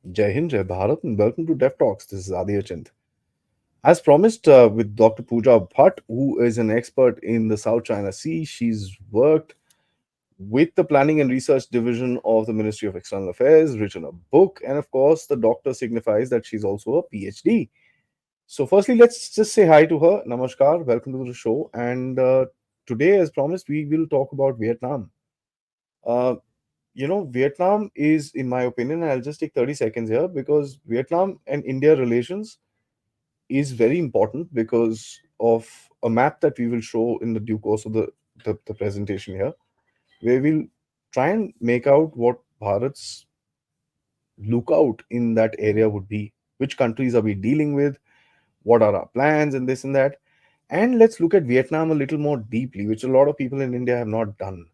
Jai Hind, Jai Bharat, and welcome to Dev Talks. This is Adi Achint. As promised, with Dr. Pooja Bhatt, who is an expert in the South China Sea, she's worked with the Planning and Research Division of the Ministry of External Affairs, written a book, and of course, the doctor signifies that she's also a PhD. So, firstly, let's just say hi to her. Namaskar, welcome to the show. And today, as promised, we will talk about Vietnam. Uh, Vietnam is, in my opinion, and I'll just take 30 seconds here because Vietnam and India relations is very important because of a map that we will show in the due course of the presentation here, where we'll try and make out what Bharat's lookout in that area would be. Which countries are we dealing with? What are our plans and this and that? And let's look at Vietnam a little more deeply, which a lot of people in India have not done.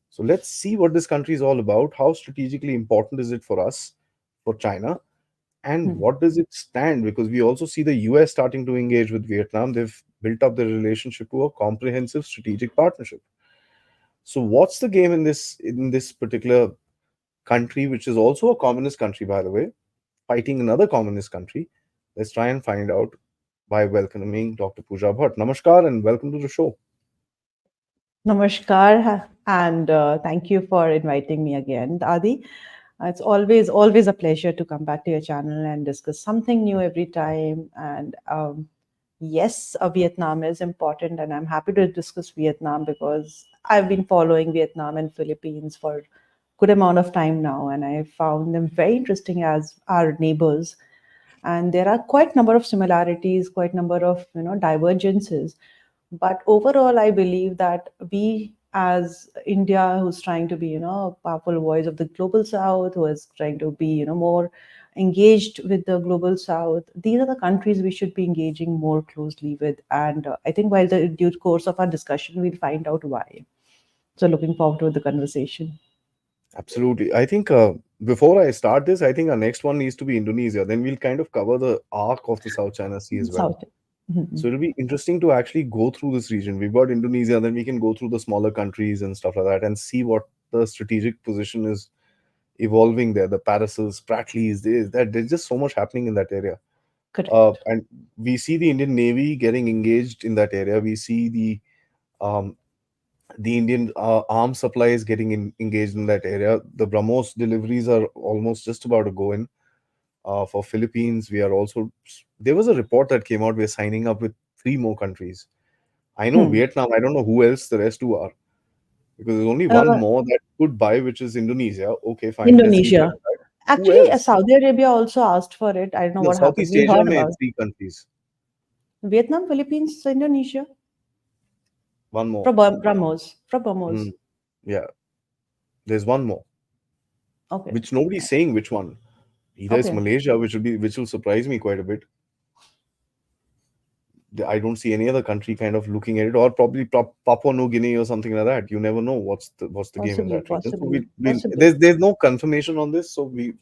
So let's see what this country is all about. How strategically important is it for us, for China, and Hmm. what does it stand? Because we also see the US starting to engage with Vietnam. They've built up their relationship to a comprehensive strategic partnership. So what's the game in this particular country, which is also a communist country, by the way, fighting another communist country? Let's try and find out by welcoming Dr. Pooja Bhatt. Namaskar and welcome to the show. Namaskar, and thank you for inviting me again, Adi. It's always a pleasure to come back to your channel and discuss something new every time. And yes, Vietnam is important, and I'm happy to discuss Vietnam because I've been following Vietnam and Philippines for good amount of time now, and I found them very interesting as our neighbors. And there are quite number of similarities, quite number of divergences, but overall I believe that we as India, who's trying to be a powerful voice of the global south, who is trying to be more engaged with the global south, these are the countries we should be engaging more closely with. And I think while the due course of our discussion we'll find out why. So looking forward to the conversation. Absolutely. I think before I start this, I think our next one needs to be Indonesia. Then we'll kind of cover the arc of the South China Sea as well. South. Mhm. So it'll be interesting to actually go through this region. We've got Indonesia, then we can go through the smaller countries and stuff like that and see what the strategic position is evolving there. The Paracels, Spratlys, there's just so much happening in that area. Correct. And we see the Indian Navy getting engaged in that area. We see um, the Indian arms supplies getting engaged in that area. The BrahMos deliveries are almost just about to go in. For Philippines, we are also, there was a report that came out. We're signing up with three more countries. I know Hmm. Vietnam. I don't know who else the rest two are because there's only one Uh, more that could buy, which is Indonesia. Okay, fine. Let's keep that Indonesia. aside. Who Actually, else? Saudi Arabia also asked for it. I don't know No, what happened. Southeast We Asia heard may about three countries. Vietnam, Philippines, Indonesia. One more. From Brahmos. From Hmm. Brahmos. Yeah, there's one more, Okay. which nobody's saying which one. Either it's Okay. Malaysia, which will surprise me quite a bit. I don't see any other country kind of looking at it, or probably Papua New Guinea or something like that. You never know what's the game in Possibly, that region. So possibly, possibly. there's no confirmation on this, so we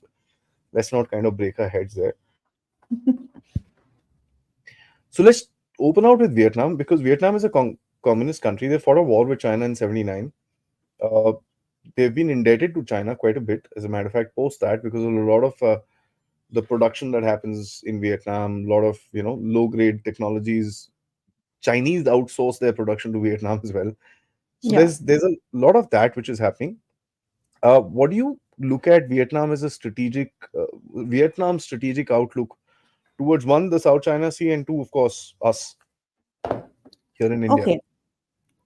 let's not kind of break our heads there. So let's open out with Vietnam because Vietnam is a communist country. They fought a war with China in '79. Uh, they've been indebted to China quite a bit, as a matter of fact, post that because of a lot of the production that happens in Vietnam, a lot of low grade technologies. Chinese outsource their production to Vietnam as well. So Yeah. there's a lot of that which is happening. What do you look at Vietnam as a Vietnam's strategic outlook towards one, the South China Sea, and two, of course, us here in India. Okay.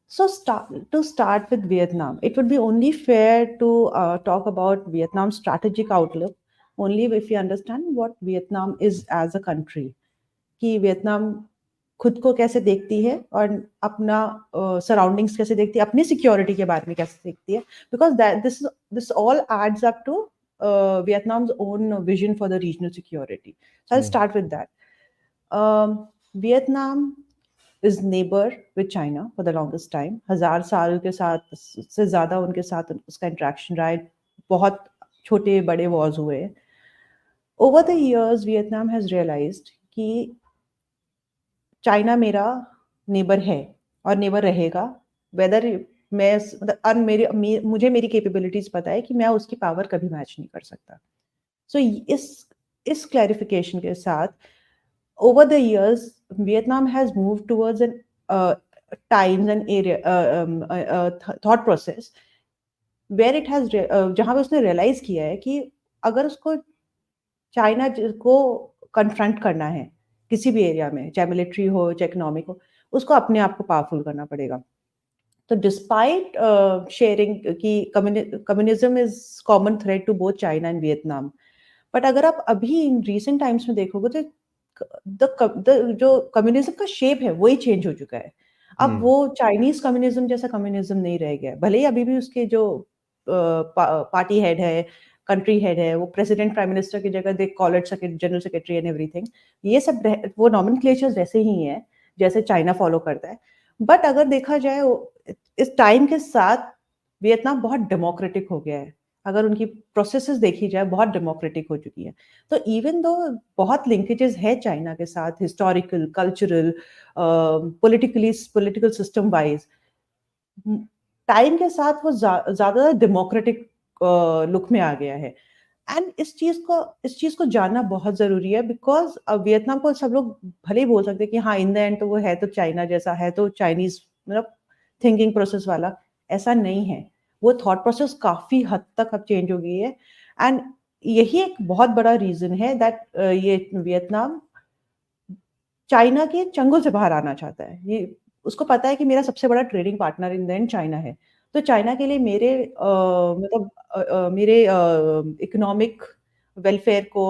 So start with Vietnam. It would be only fair to talk about Vietnam's strategic outlook only if you understand what Vietnam is as a country. कि Vietnam खुद को कैसे देखती है और अपना surroundings कैसे देखती है, अपनी सिक्योरिटी के बारे में कैसे देखती है, because this all adds up to Vietnam's own vision for the regional security. So I'll Hmm. start with that. Vietnam is neighbor with China for the longest time. हजार साल के साथ से ज़्यादा उनके साथ उसका इंटरेक्शन रहा है. बहुत छोटे बड़े वॉर्स हुए. Over the years, Vietnam has realized कि चाइना मेरा नेबर है और नेबर रहेगा. वेदर मैं मतलब मुझे मेरी कैपेबिलिटीज पता है कि मैं उसकी पावर कभी मैच नहीं कर सकता. सो इस क्लैरिफिकेशन के साथ, over the years, Vietnam has moved towards an times and area thought process where it has जहाँ पे उसने realize किया है कि अगर उसको चाइना को कन्फ्रंट करना है किसी भी एरिया में, चाहे मिलिट्री हो चाहे इकोनॉमिक हो, उसको अपने आप को पावरफुल करना पड़ेगा। तो डिस्पाइट शेयरिंग कि communism is common thread to both China and Vietnam, but अगर आप अभी इन रीसेंट टाइम्स में देखोगे तो जो कम्युनिज्म का शेप है वही चेंज हो चुका है। अब हम्म। वो चाइनीज कम्युनिज्म जैसा कम्युनिज्म नहीं रह गया, भले ही अभी भी उसके जो पार्टी हेड है, कंट्री हेड है, वो प्रेसिडेंट प्राइम मिनिस्टर की जगह they call it general secretary and everything, ये सब वो नॉमेनक्लेचर्स वैसे ही हैं जैसे चाइना फॉलो करता है। बट अगर देखा जाए इस टाइम के साथ वियतनाम बहुत डेमोक्रेटिक हो गया है। अगर उनकी प्रोसेसेस देखी जाए बहुत डेमोक्रेटिक हो चुकी है। तो इवन दो बहुत लिंकेजेस है चाइना के साथ, historical, cultural, political system wise, time के साथ वो ज्यादा डेमोक्रेटिक लुक में आ गया है। एंड इस चीज को जानना बहुत जरूरी है, बिकॉज वियतनाम को सब लोग भले ही बोल सकते हैं कि हाँ इन द एंड तो वो है तो चाइना जैसा है, तो चाइनीज मतलब थिंकिंग प्रोसेस वाला, ऐसा नहीं है। वो थॉट प्रोसेस काफी हद तक अब चेंज हो गई है। एंड यही एक बहुत बड़ा रीजन है दैट ये वियतनाम चाइना के चंगुल से बाहर आना चाहता है। ये उसको पता है कि मेरा सबसे बड़ा trading partner in the end China है। तो चाइना के लिए मेरे इकोनॉमिक वेलफेयर को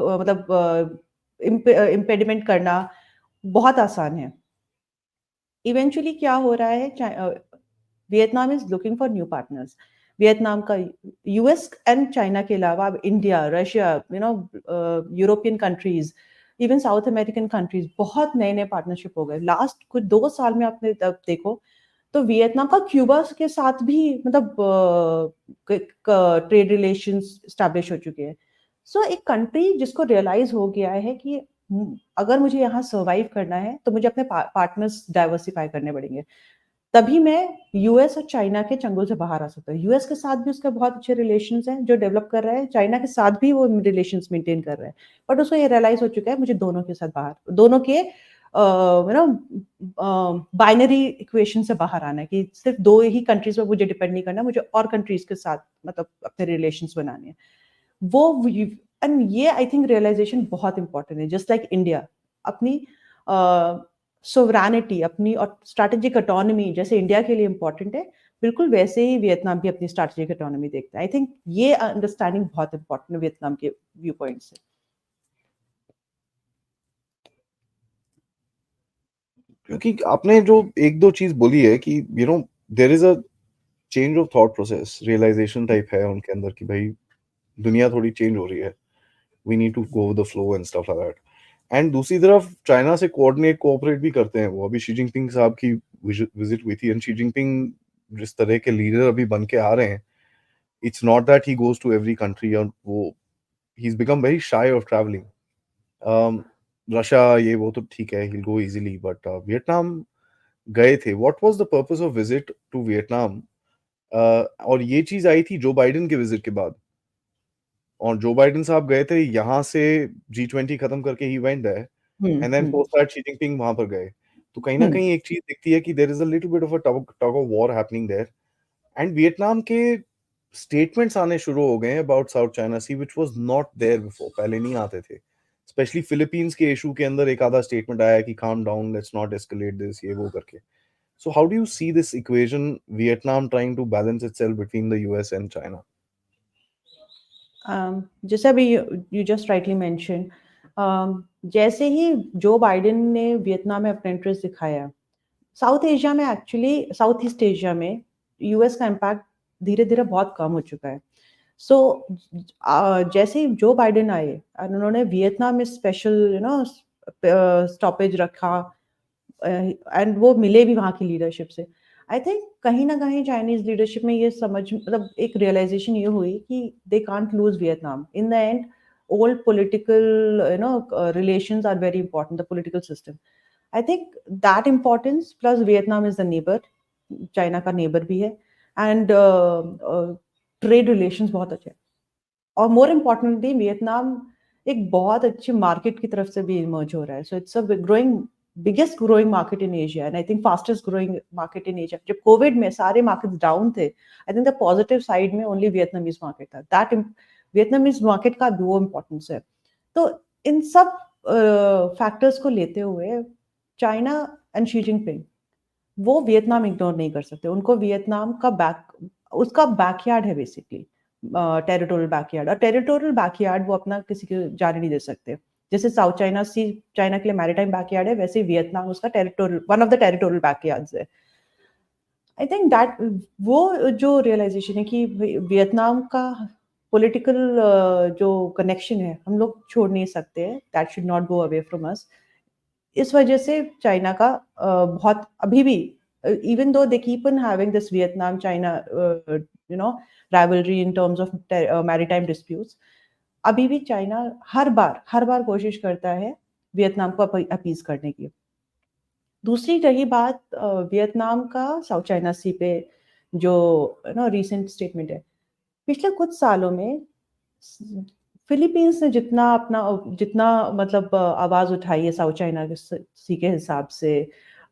मतलब इम्पेडिमेंट करना बहुत आसान है। इवेंचुअली क्या हो रहा है, Vietnam is looking for new partners. Vietnam का यूएस एंड चाइना के अलावा अब India, Russia, European countries, even south American countries, बहुत नए नए पार्टनरशिप हो गए लास्ट कुछ 2 साल में। आपने तब देखो तो वियतनाम का क्यूबा के साथ भी मतलब ट्रेड रिलेशंस स्टैब्लिश हो चुके हैं। सो एक कंट्री जिसको रियलाइज हो गया है कि अगर मुझे यहाँ सर्वाइव करना है तो मुझे अपने पार्टनर्स डाइवर्सिफाई करने पड़ेंगे, तभी मैं यूएस और चाइना के चंगुल से बाहर आ सकता हूँ। यूएस के साथ भी उसके बहुत अच्छे रिलेशंस हैं जो डेवलप कर रहा है, चाइना के साथ भी वो रिलेशंस मेंटेन कर रहा है। बट उसको ये रियलाइज हो चुका है मुझे दोनों के साथ बाहर, दोनों के बाइनरी इक्वेशन से बाहर आना है, कि सिर्फ दो ही कंट्रीज में मुझे डिपेंड नहीं करना, मुझे और कंट्रीज के साथ मतलब अपने रिलेशंस बनाने हैं। वो एंड ये आई थिंक रियलाइजेशन बहुत इंपॉर्टेंट है। जस्ट लाइक इंडिया अपनी सोवरेनिटी, अपनी और स्ट्रैटेजिक ऑटोनॉमी जैसे इंडिया के लिए इंपॉर्टेंट है, बिल्कुल वैसे ही वियतनाम भी अपनी स्ट्रैटेजिक ऑटोनॉमी देखता है। आई थिंक ये अंडरस्टैंडिंग बहुत इंपॉर्टेंट है वियतनाम के व्यू पॉइंट से। क्योंकि आपने जो एक दो चीज बोली है कि there is a change of thought process, realisation type है उनके अंदर कि भाई दुनिया थोड़ी चेंज हो रही है, we need to go with the flow and stuff like that. And दूसरी तरफ चाइना से कोऑर्डिनेट कोऑपरेट भी करते हैं वो। अभी शी जिनपिंग साहब की विजिट हुई थी, एंड शी जिनपिंग जिस तरह के लीडर अभी बन के आ रहे हैं, it's not that he goes to every country, और वो he is become very shy of travelling. Russia ये वो तो ठीक है, he'll go easily, but Vietnam गए थे। What was the purpose of visit to Vietnam? और ये चीज आई थी जो बाइडेन के विजिट के बाद, और जो बाइडेन साहब गए थे यहाँ से G20 खत्म करके, he went there, hmm and then hmm post that Xi Jinping वहां पर गए। तो कहीं ना हम्म कहीं एक चीज दिखती है कि there is a little bit of a tug of war happening there. And Vietnam के स्टेटमेंट्स आने शुरू हो गए हैं about South China Sea, which was not there before, पहले नहीं आते थे। स्पेशली फिलीपींस के इशू के अंदर एक आधा स्टेटमेंट आया कि calm down, let's not escalate this, ये वो करके। So how do you see this equation, Vietnam trying to balance itself between the US and China? जैसे अभी यू जस्ट राइटली मेंशन, जैसे ही जो बाइडेन ने वियतनाम में अपना इंटरेस्ट दिखाया, साउथ एशिया में एक्चुअली, साउथ ईस्ट एशिया में US का इम्पैक्ट धीरे धीरे बहुत कम हो चुका है। सो जैसे ही जो बाइडेन आए और उन्होंने वियतनाम में स्पेशल स्टॉपेज रखा, एंड वो मिले भी वहाँ की लीडरशिप से। आई थिंक कहीं ना कहीं चाइनीज लीडरशिप में ये समझ मतलब एक रियलाइजेशन ये हुई कि they can't loose Vietnam in the end. Old political relations are very important, the political system. I think that importance plus Vietnam is the neighbor, China का नेबर भी है, एंड ट्रेड रिलेशंस बहुत अच्छे हैं। और मोर इम्पोर्टेंटली वियतनाम एक बहुत अच्छी मार्केट की तरफ से भी इमर्ज हो रहा है, so it's a growing biggest growing market in Asia and I think fastest growing market in Asia. जब कोविड में सारे मार्केट्स डाउन थे, I think the positive side में ओनली वियतनामीज मार्केट था, दैट वियतनामीज मार्केट का वो importance है। तो इन सब फैक्टर्स को लेते हुए चाइना एंड शी जिनपिंग वो वियतनाम इग्नोर नहीं कर सकते। उनको वियतनाम का उसका बैकयार्ड है बेसिकली, टेरिटोरियल बैकयार्ड, और टेरिटोरियल बैकयार्ड वो अपना किसी को जाने नहीं दे सकते। जैसे साउथ चाइना सी चाइना के लिए मैरीटाइम बैकयार्ड है, वैसे वियतनाम उसका territorial one of the territorial backyards है। आई थिंक दैट वो जो रियलाइजेशन है कि वियतनाम का पॉलिटिकल जो कनेक्शन है हम लोग छोड़ नहीं सकते हैं, that should not go away from us. इस वजह से चाइना का बहुत अभी भी, even though they keep on having this Vietnam China you know rivalry in terms of maritime disputes, अभी भी चाइना हर बार कोशिश करता है वियतनाम को अपीज करने की। दूसरी रही बात वियतनाम का साउथ चाइना सी पे जो रीसेंट स्टेटमेंट है, पिछले कुछ सालों में फिलीपींस ने जितना मतलब आवाज उठाई है साउथ चाइना के सी के हिसाब से,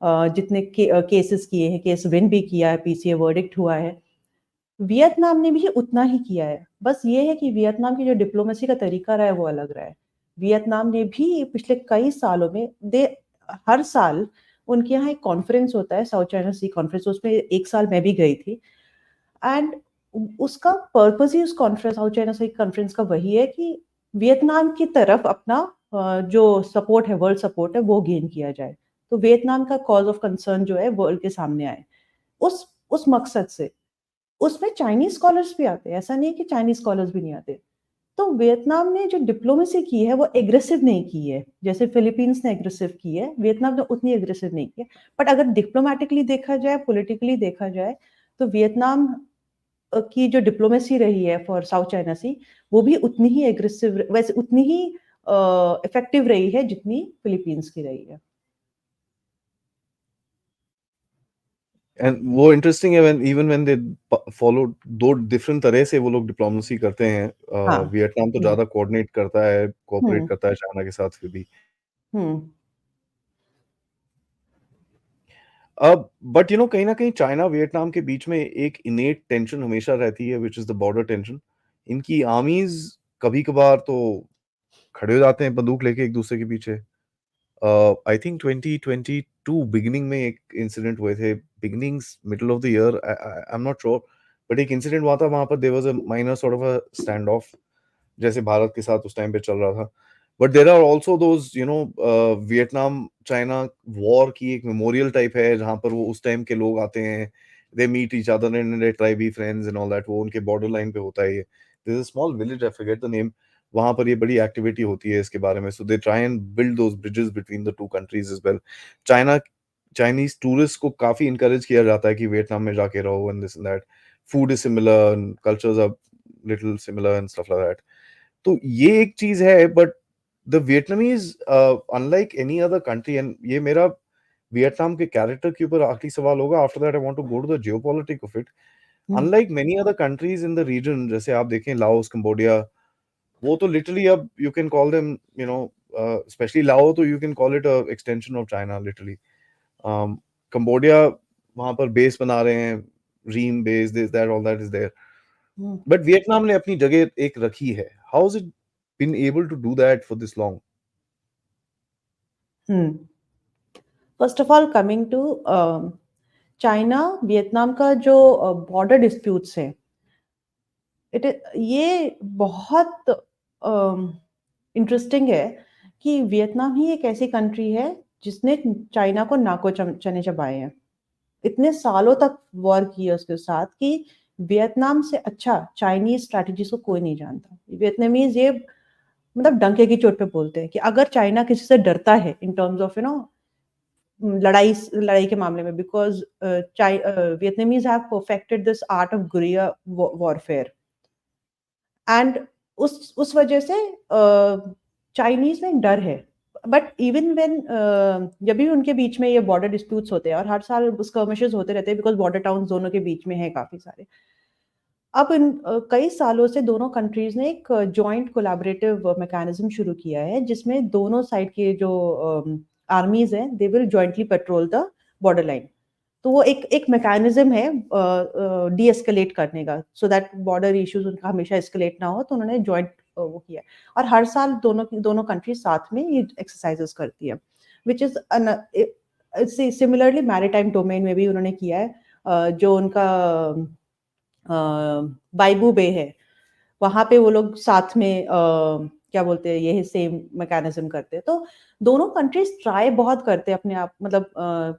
जितने केसेस किए हैं, केस विन भी किया है, पीसीए वर्डिक्ट हुआ है, वियतनाम ने भी उतना ही किया है। बस ये है कि वियतनाम की जो डिप्लोमेसी का तरीका रहा है वो अलग रहा है। वियतनाम ने भी पिछले कई सालों में दे हर साल उनके यहाँ एक कॉन्फ्रेंस होता है, साउथ चाइना सी कॉन्फ्रेंस, उसमें एक साल मैं भी गई थी। एंड उसका पर्पस ही उस कॉन्फ्रेंस साउथ चाइना सी कॉन्फ्रेंस का वही है कि वियतनाम की तरफ अपना जो सपोर्ट है, वर्ल्ड सपोर्ट है, वो गेन किया जाए। तो वियतनाम का कॉज ऑफ कंसर्न जो है वर्ल्ड के सामने आए, उस मकसद से उसमें चाइनीज स्कॉलर्स भी आते हैं, ऐसा नहीं है कि चाइनीज स्कॉलर्स भी नहीं आते। तो वियतनाम ने जो डिप्लोमेसी की है वो एग्रेसिव नहीं की है, जैसे फिलीपींस ने एग्रेसिव की है, वियतनाम ने उतनी एग्रेसिव नहीं की है। बट अगर डिप्लोमेटिकली देखा जाए, पॉलिटिकली देखा जाए, तो वियतनाम की जो डिप्लोमेसी रही है फॉर साउथ चाइना सी, वो भी उतनी ही एग्रेसिव, वैसे उतनी ही इफेक्टिव रही है जितनी फिलीपींस की रही है। एंड वो इंटरेस्टिंग है when even when they follow दो डिफरेंट तरह से वो लोग डिप्लोमेसी करते हैं। हाँ। वियतनाम तो हम्म। ज्यादा कोऑर्डिनेट करता है, कोऑपरेट हम्म। करता है चाइना के साथ फिर भी। हम्म। अब बट कहीं ना कहीं चाइना वियतनाम के बीच में एक इनेट टेंशन हमेशा रहती है, which is the border tension. इनकी आर्मीज कभी कभार तो खड़े हो जाते हैं बंदूक लेके एक दूसरे के पीछे। आई थिंक 2022 बिगिनिंग में एक इंसिडेंट हुए थे, beginnings middle of the year, I am not sure, but एक इंसिडेंट हुआ था वहां पर। There was a minor sort of a stand off, जैसे भारत के साथ उस टाइम पे चल रहा था। But there are also those Vietnam China war की एक मेमोरियल टाइप है, जहां पर वो उस टाइम के लोग आते हैं, they meet each other and they try be friends and all that. वो उनके बॉर्डर लाइन पे होता है ये। This is a small village, I forget the name. वहां पर ये बड़ी एक्टिविटी होती है इसके बारे में, so they try and build those bridges between the two countries as well. China Chinese tourist को काफी इंकरेज किया जाता है कि वियतनाम में जाके रहो and this and that. Food is similar and cultures are little similar and stuff like that. तो ये एक चीज है। But the Vietnamese unlike any other country, and ये मेरा वियतनाम के कैरेक्टर के ऊपर आखिरी सवाल होगा, after that I want to go to the geopolitic of it. Hmm. Unlike many other countries in the region, जैसे आप देखें लाओस, कंबोडिया, वो तो लिटरली अब you can call them specially Lao, तो you can call it a extension of China literally. Cambodia वहां पर base बना रहे हैं, Ream base, this that all that is there. Hmm. But Vietnam ने अपनी जगह एक रखी है। How is it been able to do that for this long? Hmm. First of all coming to China Vietnam का जो बॉर्डर डिस्प्यूट्स है, ये बहुत इंटरेस्टिंग है कि वियतनाम ही एक ऐसी कंट्री है जिसने चाइना को नाको चने चबाए हैं। इतने सालों तक वॉर की है उसके साथ कि वियतनाम से अच्छा चाइनीज स्ट्रैटेजीज को कोई नहीं जानता। वियतनामीज ये मतलब डंके की चोट पे बोलते हैं कि अगर चाइना किसी से डरता है इन टर्म्स ऑफ लड़ाई लड़ाई के मामले में, because Vietnamese have perfected this art of गुरिया वॉरफेयर, एंड उस वजह से चाइनीज में एक डर है। बट इवन व्हेन जब भी उनके बीच में ये बॉर्डर डिस्प्यूट्स होते हैं, और हर साल स्कर्मिशेस होते रहते हैं बिकॉज बॉर्डर टाउन दोनों के बीच में है काफी सारे, अब कई सालों से दोनों कंट्रीज ने एक जॉइंट कोलैबोरेटिव मैकेनिज्म शुरू किया है, जिसमें दोनों साइड के जो आर्मीज हैं, they will jointly petrol the border line. तो वो एक एक मैकेनिज्म है डी एस्केलेट करने का, सो दैट बॉर्डर इश्यूज उनका हमेशा एस्केलेट ना हो। तो उन्होंने जॉइंट वो किया है, और हर साल दोनों दोनों कंट्री साथ में ये एक्सरसाइजेस करती है, which is similarly maritime domain में भी उन्होंने किया है। जो उनका बाइबू बे है, वहां पे वो लोग साथ में क्या बोलते हैं, ये सेम मैकेनिज्म करते हैं। तो दोनों कंट्रीज ट्राई बहुत करते हैं अपने आप, मतलब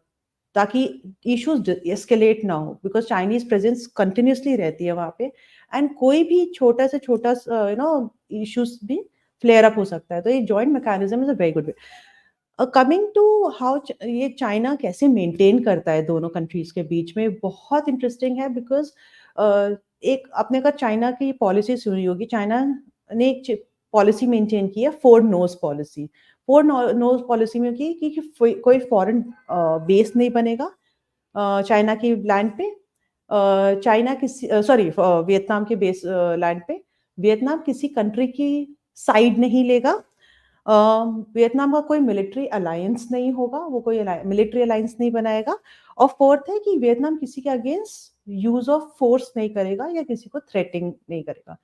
ताकि इश्यूज एस्केलेट ना हो, बिकॉज चाइनीज प्रेजेंस कंटिन्यूसली रहती है वहां पे, एंड कोई भी छोटा से छोटा इश्यूज भी फ्लेयर अप हो सकता है। तो ये joint mechanism is a very good way. Coming to how ये चाइना कैसे मेंटेन करता है दोनों कंट्रीज के बीच में, बहुत इंटरेस्टिंग है। बिकॉज एक आपने का चाइना की पॉलिसी सुनी होगी, चाइना ने एक पॉलिसी मेंटेन की है, four noes policy. Four noes policy में की कि कोई फॉरेन बेस नहीं बनेगा चाइना की लैंड पे, चाइना किसी सॉरी वियतनाम के बेस लैंड पे, वियतनाम किसी कंट्री की साइड नहीं लेगा, वियतनाम का कोई मिलिट्री अलायंस नहीं होगा, वो कोई मिलिट्री अलायंस नहीं बनाएगा, और फोर्थ है कि वियतनाम किसी के अगेंस्ट यूज ऑफ फोर्स नहीं करेगा या किसी को थ्रेटिंग नहीं करेगा।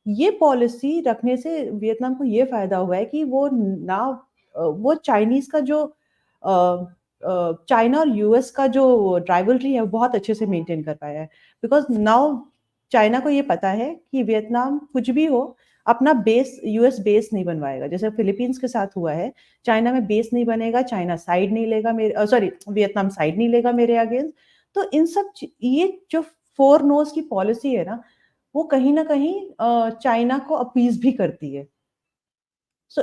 ये पॉलिसी रखने से वियतनाम को ये फायदा हुआ है कि वो ना वो चाइनीज का जो चाइना और यूएस का जो राइवलरी है वो बहुत अच्छे से मेंटेन कर पाया है। बिकॉज नाउ चाइना को ये पता है कि वियतनाम कुछ भी हो अपना बेस, यूएस बेस नहीं बनवाएगा, जैसे फिलीपींस के साथ हुआ है। चाइना में बेस नहीं बनेगा, चाइना साइड नहीं लेगा मेरे, सॉरी वियतनाम साइड नहीं लेगा मेरे अगेंस्ट। तो इन सब ये जो फोर नोज की पॉलिसी है ना, वो कहीं ना कहीं चाइना को अपीज भी करती है। सो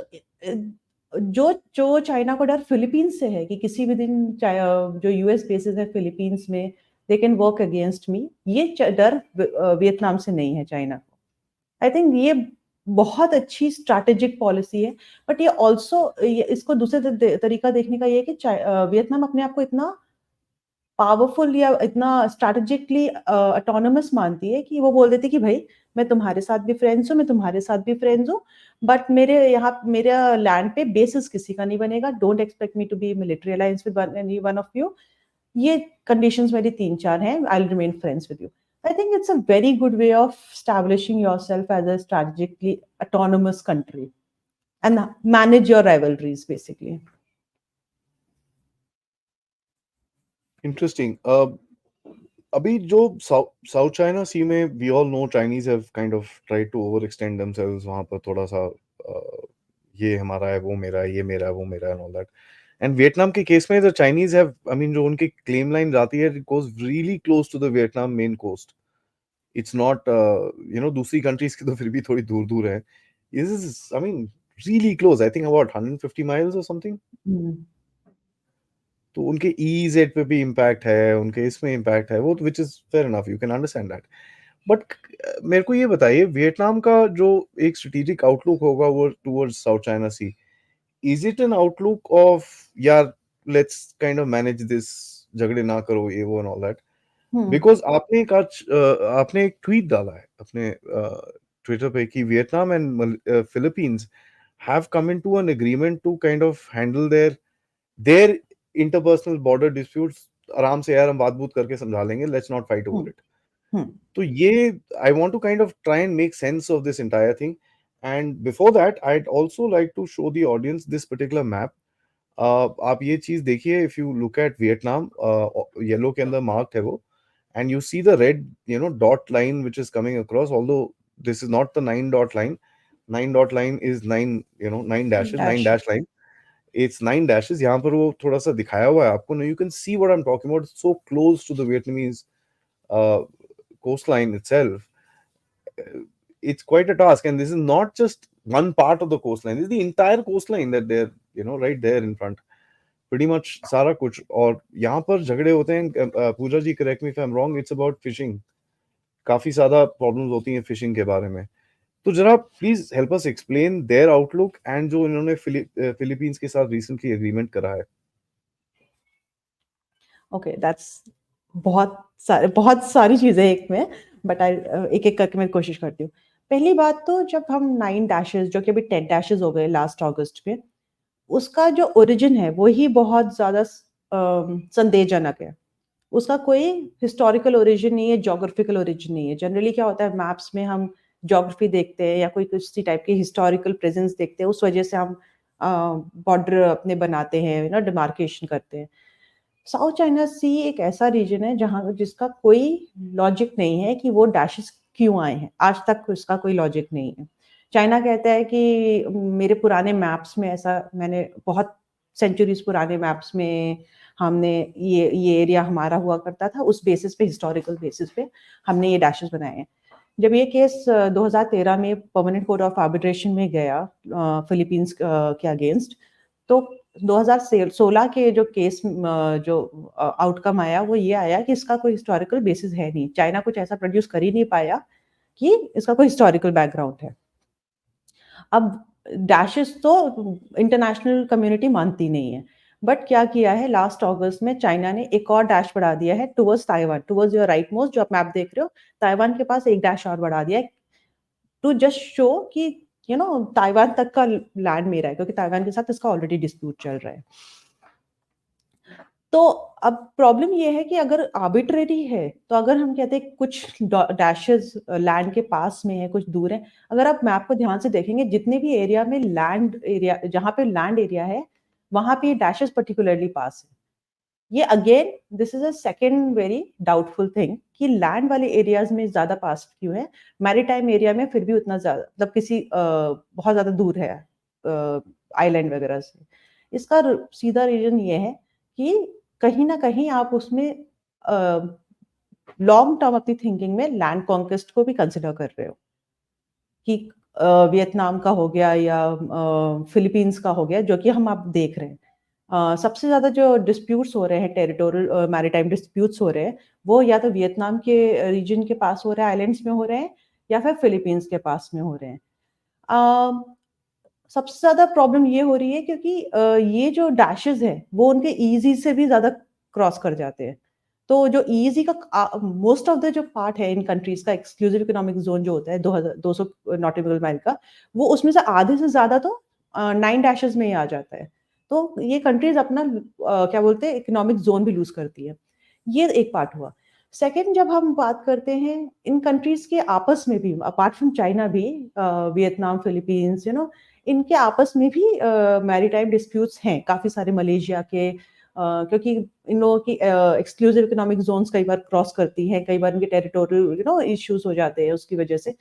जो जो चाइना को डर फिलीपींस से है कि किसी भी दिन जो यूएस बेसिस है फिलीपींस में, they can work against me, ये डर वियतनाम से नहीं है चाइना को। आई थिंक ये बहुत अच्छी स्ट्रैटेजिक पॉलिसी है। बट ये ऑल्सो इसको दूसरे तरीका देखने का ये है कि वियतनाम अपने आप को इतना पावरफुल या इतना स्ट्रैटेजिकली ऑटोनोमस मानती है कि वो बोल देती है कि भाई मैं तुम्हारे साथ भी फ्रेंड्स हूँ, मैं तुम्हारे साथ भी फ्रेंड्स हूँ, बट मेरे यहाँ मेरे लैंड पे बेसिस किसी का नहीं बनेगा, don't expect me to be military alliance with any one of you. ये कंडीशंस मेरी तीन चार हैं, I will remain friends with you. I think it's a very good way of establishing yourself as a strategically autonomous country and manage your rivalries basically. Interesting. अभी जो South China Sea में we all know Chinese have kind of tried to overextend themselves वहां पर थोड़ा सा, ये हमारा है, वो मेरा है, ये मेरा है, वो मेरा है, and all that. And Vietnam के केस में the Chinese have, I mean जो उनकी क्लेम लाइन जाती है, it goes really close to the Vietnam main coast. It's not दूसरी कंट्रीज की तो फिर भी थोड़ी दूर दूर है। This is, I mean, really close, I think about 150 miles और समथिंग। तो उनके ईजेड पे भी इम्पैक्ट है, उनके इसमें इम्पैक्ट है, वो which is fair enough, you can understand that. But मेरे को ये बताइए, वियतनाम का जो एक स्ट्रेटेजिक आउटलुक होगा वो towards South China Sea, is it an outlook of यार let's kind of manage this, झगड़े ना करो, ये वो एंड ऑल दैट? बिकॉज आपने एक आज आपने एक ट्वीट डाला है अपने ट्विटर पे कि Vietnam and Philippines have come into an agreement to kind of handle their interpersonal border disputes आराम से, यार हम बात बूत करके समझा लेंगे, let's not fight over it. तो ये I want to kind of try and make sense of this entire thing. And before that I'd also like to show the audience this particular map. आप ये चीज देखिए, if you look eight Vietnam, yellow के अंदर marked है वो, and you see the red, dot line which is coming across, although this is not the 9 dot line. 9 dot line is nine, 9 dashes, nine dash. dash line. It's 9 dashes. यहाँ पर वो थोड़ा सा दिखाया हुआ है आपको ना, you can see what I'm talking about. It's so close to the Vietnamese uh, coastline itself. It's quite a task, and this is not just one part of the coastline. This is the entire coastline that they're, right there in front. Pretty much सारा कुछ। और यहाँ पर झगड़े होते हैं, Pooja ji correct me if I am wrong, it's about fishing. काफी ज्यादा प्रॉब्लम्स होती हैं फिशिंग के बारे में। तो जरा please help us explain their outlook and जो इन्होंने फिलीपींस के साथ रिसेंटली एग्रीमेंट करा है। ओके दैट्स बहुत सारी चीजें एक में। बट आई एक एक करके मैं कोशिश करती हूँ। पहली बात तो जब हम 9 डैशेज़ जो कि अभी 10 डैशेज़ हो गए लास्ट अगस्त में, उसका जो ओरिजिन है वो ही बहुत ज़्यादा संदेहजनक है। उसका कोई हिस्टोरिकल ओरिजिन नहीं है, ज्योग्राफिकल ओरिजिन नहीं है। जनरली क्या होता है मैप्स में हम ज्योग्राफी देखते हैं या कोई किसी टाइप की हिस्टोरिकल प्रेजेंस देखते हैं, उस वजह से हम बॉर्डर अपने बनाते हैं, यू नो डिमार्केशन करते हैं। साउथ चाइना सी एक ऐसा रीजन है जहाँ जिसका कोई लॉजिक नहीं है कि वो डैशेस क्यों आए हैं। आज तक उसका कोई लॉजिक नहीं है। चाइना कहता है कि मेरे पुराने मैप्स में ऐसा मैंने बहुत सेंचुरीज़ पुराने मैप्स में हमने ये एरिया हमारा हुआ करता था, उस बेसिस पे हिस्टोरिकल बेसिस पे हमने ये डैशेस बनाए हैं। जब ये केस 2013 में परमानेंट कोर्ट ऑफ आर्बिट्रेशन में गया फिलीपींस के अगेंस्ट, तो 2016 के जो केस जो आउटकम आया वो ये आया कि इसका कोई हिस्टोरिकल बेसिस है नहीं। चाइना कुछ ऐसा प्रोड्यूस कर ही नहीं पाया कि इसका कोई हिस्टोरिकल बैकग्राउंड है। अब डैशेस तो इंटरनेशनल कम्युनिटी मानती नहीं है। बट क्या किया है लास्ट अगस्त में चाइना ने एक और डैश बढ़ा दिया है towards Taiwan, towards your right most जो आप मैप देख रहे हो, ताइवान के पास एक डैश और बढ़ा दिया है टू जस्ट शो कि यू नो ताइवान तक का लैंड मेरा है, क्योंकि ताइवान के साथ इसका ऑलरेडी डिस्प्यूट चल रहा है। तो अब प्रॉब्लम ये है कि अगर आर्बिट्रेरी है, तो अगर हम कहते हैं कुछ डैशेस लैंड के पास में है, कुछ दूर है, अगर आप मैप को ध्यान से देखेंगे जितने भी एरिया में लैंड एरिया जहाँ पे लैंड एरिया है, वहाँ पे ये डैशेस पर्टिकुलरली पास है। ये again this is a second very doubtful thing कि लैंड वाले एरियाज में ज़्यादा पास क्यों है, मैरीटाइम एरिया में फिर भी उतना ज़्यादा मतलब किसी बहुत ज़्यादा दूर है आइलैंड वगैरह से। इसका सीधा रीज़न ये है कि कहीं न कहीं आप उसमें लॉन्ग टर्म अपनी थिंकिंग में लैंड कॉन्क्वेस्ट को भी कंसिडर कर रहे हो कि वियतनाम का हो गया या फिलीपींस का हो गया, जो कि हम अब देख रहे हैं। सबसे ज़्यादा जो डिस्प्यूट्स हो रहे हैं टेरिटोरियल मैरीटाइम डिस्प्यूट्स हो रहे हैं, वो या तो वियतनाम के रीजन के पास हो रहा है, आइलैंड्स में हो रहे हैं या फिर फिलीपींस के पास में हो रहे हैं। अ, सबसे ज़्यादा प्रॉब्लम ये हो रही है क्योंकि ये जो डैशेज़ हैं, वो उनके ईज़ी से भी ज़्यादा क्रॉस कर जाते हैं। तो जो ईज़ी का मोस्ट ऑफ द जो पार्ट है इन कंट्रीज़ का एक्सक्लूसिव इकोनॉमिक ज़ोन जो होता है 200 नॉटिकल माइल का, वो उसमें से आधे से ज़्यादा तो 9 डैशेज़ में ही आ जाता है। तो ये कंट्रीज़ अपना क्या बोलते हैं इकोनॉमिक ज़ोन भी लूज़ करती है। ये एक पार्ट हुआ। सेकंड जब हम बात करते हैं इन कंट्रीज़ के आपस में भी अपार्ट फ्रॉम चाइना भी वियतनाम, फिलीपींस यू नो इनके आपस में भी मैरीटाइम डिस्प्यूट्स हैं, काफ़ी सारे मलेशिया के क्योंकि इन लोगों की एक्सक्लूसिव इकोनॉमिक ज़ोन्स कई बार क्रॉस करती हैं, कई बार इनके टेरिटोरियल यू नो इश्यूज़ हो जाते हैं उसकी वजह से।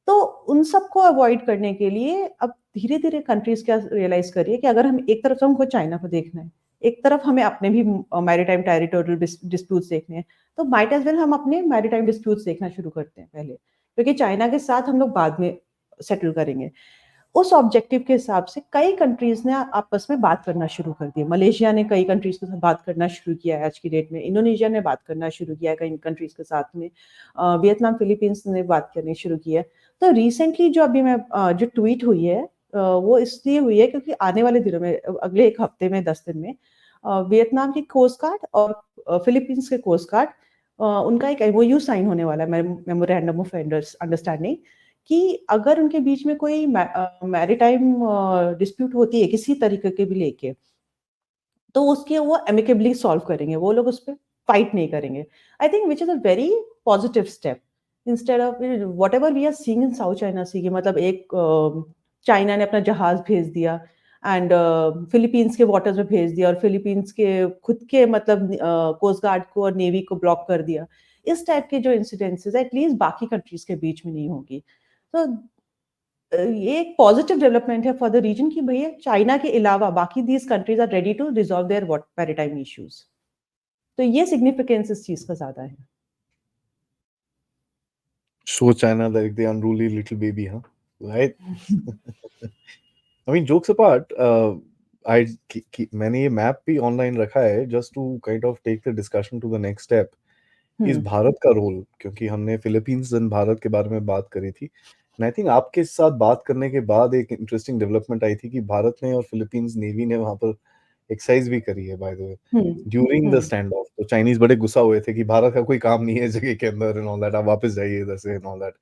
तो उन सबको अवॉइड करने के लिए अब धीरे-धीरे कंट्रीज़ क्या रियलाइज़ कर रही है कि अगर हम एक तरफ तो हमको चाइना को देखना है, एक तरफ हमें अपने भी मैरीटाइम टेरिटोरियल डिस्प्यूट्स देखने हैं, तो माइट एज़ वेल हम अपने मैरीटाइम डिस्प्यूट्स देखना शुरू करते हैं पहले, क्योंकि चाइना के साथ हम लोग बाद में सेटल करेंगे। उस ऑब्जेक्टिव के हिसाब से कई कंट्रीज़ ने आपस में बात करना शुरू कर दिया। मलेशिया ने कई कंट्रीज़ के साथ बात करना शुरू किया है आज की डेट में। इंडोनेशिया ने बात करना शुरू किया है कई कंट्रीज़ के साथ में। वियतनाम, फिलीपींस ने बात करनी शुरू की है। तो रिसेंटली जो अभी जो ट्वीट हुई है वो इसलिए हुई है क्योंकि आने वाले दिनों में अगले 1 हफ्ते में 10 दिन में वियतनाम की कोस्ट गार्ड और फिलीपींस के कोस्ट गार्ड उनका एक एमओयू साइन होने वाला है मेमोरेंडम ऑफ अंडरस्टैंडिंग कि अगर उनके बीच में कोई मैरीटाइम डिस्प्यूट होती है किसी तरीके के भी लेके, तो उसके वो एमिकेबली सॉल्व करेंगे, वो लोग उसपे फाइट नहीं करेंगे। I think which is a very positive step instead of whatever we are seeing in South China Sea कि मतलब एक चाइना ने अपना जहाज़ भेज दिया एंड फिलीपींस के वाटर्स में भेज दिया और फिलीपींस के खुद के मतलब कोस्ट गार्ड को और नेवी को ब्लॉक कर दिया। इस टाइप के जो इंसिडेंसेस है एटलीस्ट बाकी कंट्रीज़ के बीच में नहीं होगी। तो ये एक पॉजिटिव डेवलपमेंट है फॉर द रीजन कि भैया चाइना के अलावा बाकी these countries are ready to resolve their what maritime issues. तो ये सिग्निफिकेंस इस चीज का ज्यादा है। Show China like the unruly little baby, huh? Right? I mean, jokes apart, मैंने ये मैप भी ऑनलाइन रखा है just to kind of take the discussion to the next step. इस हम्म भारत का रोल, क्योंकि हमने फिलीपींस एंड भारत के बारे में बात करी थी। एंड आई थिंक आपके साथ बात करने के बाद एक इंटरेस्टिंग डेवलपमेंट आई थी कि भारत ने और फिलीपींस नेवी ने वहाँ पर एक्सरसाइज भी करी है by the way hmm during the hmm stand of. तो चाइनीज बड़े गुस्सा हुए थे कि भारत का कोई काम नहीं है इस जगह के अंदर एंड ऑल दैट, आप वापस जाइए इधर से and all that.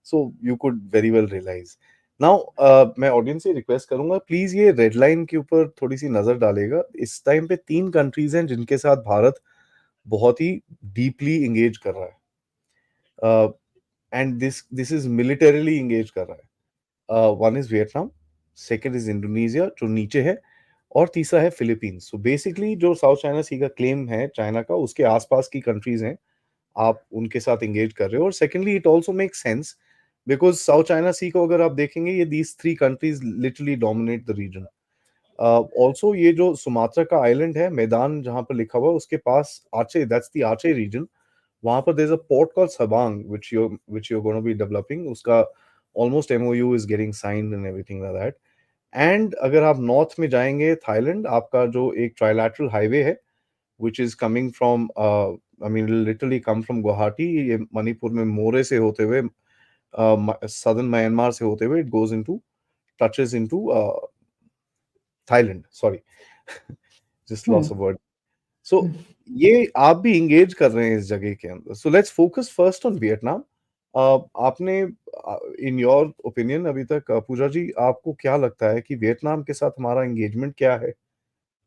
So you could very well realise. Now मैं ऑडियंस से रिक्वेस्ट करूंगा, प्लीज ये रेड लाइन के ऊपर थोड़ी सी नजर डालेगा। इस टाइम पे 3 कंट्रीज हैं जिनके साथ भारत बहुत ही डीपली इंगेज कर रहा है, and this is militarily engage कर रहा है। One is Vietnam, second is Indonesia जो नीचे है, और तीसरा है फिलीपींस। सो बेसिकली जो साउथ चाइना सी का क्लेम है चाइना का, उसके आसपास की कंट्रीज हैं, आप उनके साथ इंगेज कर रहे हो। और secondly it also make sense because South China Sea को अगर आप देखेंगे, ये these 3 countries literally dominate the region. Also ये जो सुमात्रा का आइलैंड है, मैदान जहां पर लिखा हुआ है, उसके पास आचे, दैट्स द आचे रीजन। वहां पर there is a port called Sabang which you gonna be developing. उसका almost MOU is getting signed and everything like that. And अगर आप नॉर्थ में जाएंगे थाईलैंड, आपका जो एक ट्राइलैटरल हाईवे है which is coming from I mean it'll literally come from Guwahati, ये मणिपुर में मोरे से होते हुए southern Myanmar से होते हुए it goes into, touches into Thailand, sorry just lost a hmm word. So ये आप भी engage कर रहे हैं इस जगह के अंदर। So let's focus first on Vietnam. आपने इन योर ओपिनियन अभी तक पूजा जी आपको क्या लगता है कि वियतनाम के साथ हमारा एंगेजमेंट क्या है?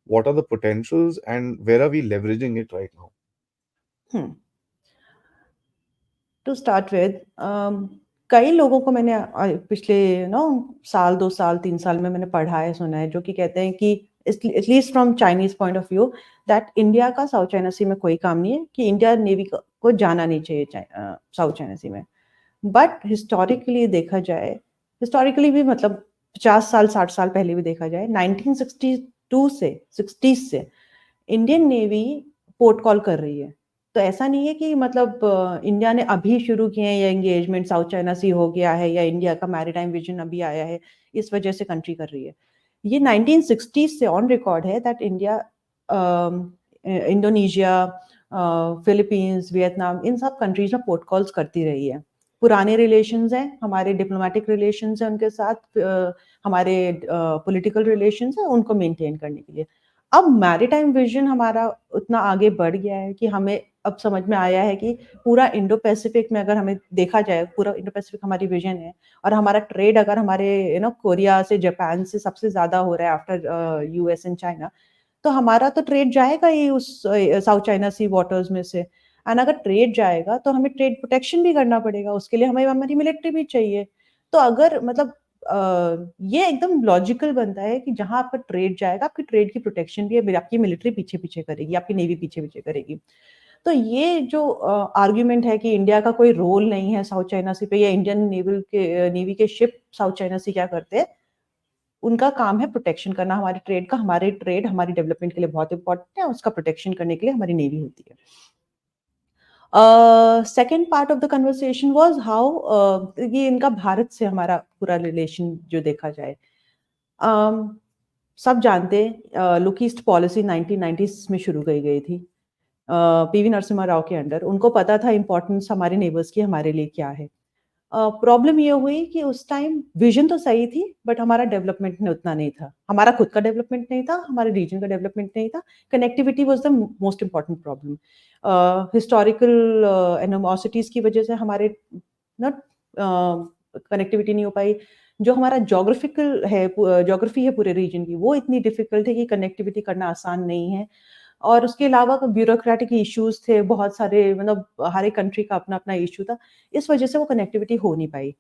What are the potentials and where are we leveraging it right now? To start with, कई लोगों को मैंने पिछले साल 2 साल 3 साल में मैंने पढ़ा है सुना है जो कि कहते हैं कि at least from Chinese point of view that India का साउथ चाइना सी में कोई काम नहीं है, कि इंडिया नेवी को जाना नहीं चाहिए साउथ चाइना सी में। बट हिस्टोरिकली देखा जाए, हिस्टोरिकली भी मतलब 50 साल 60 साल पहले भी देखा जाए, 1962 से 60 से इंडियन नेवी पोर्ट कॉल कर रही है। तो ऐसा नहीं है कि मतलब इंडिया ने अभी शुरू किए हैं या एंगेजमेंट साउथ चाइना सी हो गया है या इंडिया का मैरीटाइम विजन अभी आया है इस वजह से कंट्री कर रही है। ये 1960 से ऑन रिकॉर्ड है that India, Indonesia, Philippines, Vietnam, इन सब कंट्रीज में पोर्ट कॉल्स करती रही है। पुराने रिलेशंस हैं, हमारे डिप्लोमेटिक रिलेशंस हैं उनके साथ, हमारे पॉलिटिकल रिलेशंस हैं, उनको मेंटेन करने के लिए। अब मैरीटाइम विजन हमारा उतना आगे बढ़ गया है कि हमें अब समझ में आया है कि पूरा इंडो पैसिफिक में अगर हमें देखा जाए, पूरा इंडो पैसिफिक हमारी विजन है, और हमारा ट्रेड अगर हमारे कोरिया से, जापान से सबसे ज्यादा हो रहा है आफ्टर यूएस एंड चाइना, तो हमारा तो ट्रेड जाएगा ही उस साउथ चाइना सी वाटर्स में से। एंड अगर ट्रेड जाएगा तो हमें ट्रेड प्रोटेक्शन भी करना पड़ेगा, उसके लिए हमें हमारी मिलिट्री भी चाहिए। तो अगर मतलब ये एकदम लॉजिकल बनता है कि जहां आपका ट्रेड जाएगा, आपकी ट्रेड की प्रोटेक्शन भी है, आपकी मिलिट्री पीछे पीछे करेगी, आपकी नेवी पीछे पीछे करेगी। तो ये जो आर्ग्यूमेंट है कि इंडिया का कोई रोल नहीं है साउथ चाइना सी पे, या इंडियन नेवी के शिप साउथ चाइना सी क्या करते हैं, उनका काम है प्रोटेक्शन करना हमारे ट्रेड का। हमारे ट्रेड हमारी डेवलपमेंट के लिए बहुत इंपॉर्टेंट है, उसका प्रोटेक्शन करने के लिए हमारी नेवी होती है। Second part of the conversation was how, ये इनका भारत से हमारा पूरा रिलेशन जो देखा जाए, सब जानते हैं लुक ईस्ट पॉलिसी 1990s में शुरू की गई थी पीवी नरसिम्हा राव के अंडर। उनको पता था इंपॉर्टेंस हमारे नेबर्स की हमारे लिए क्या है। प्रॉब्लम ये हुई कि उस टाइम विजन तो सही थी बट हमारा डेवलपमेंट में उतना नहीं था, हमारा खुद का डेवलपमेंट नहीं था, हमारे रीजन का डेवलपमेंट नहीं था। Connectivity was the most important problem. Historical animosities की वजह से हमारे नॉट कनेक्टिविटी नहीं हो पाई। जो हमारा जोग्राफिकल है, जोग्राफी है पूरे रीजन की, वो इतनी डिफिकल्ट है कि कनेक्टिविटी करना आसान नहीं है। और उसके अलावा ब्यूरोक्रेटिक इश्यूज थे बहुत सारे, मतलब हर एक कंट्री का अपना अपना इशू था, इस वजह से वो कनेक्टिविटी हो नहीं पाई।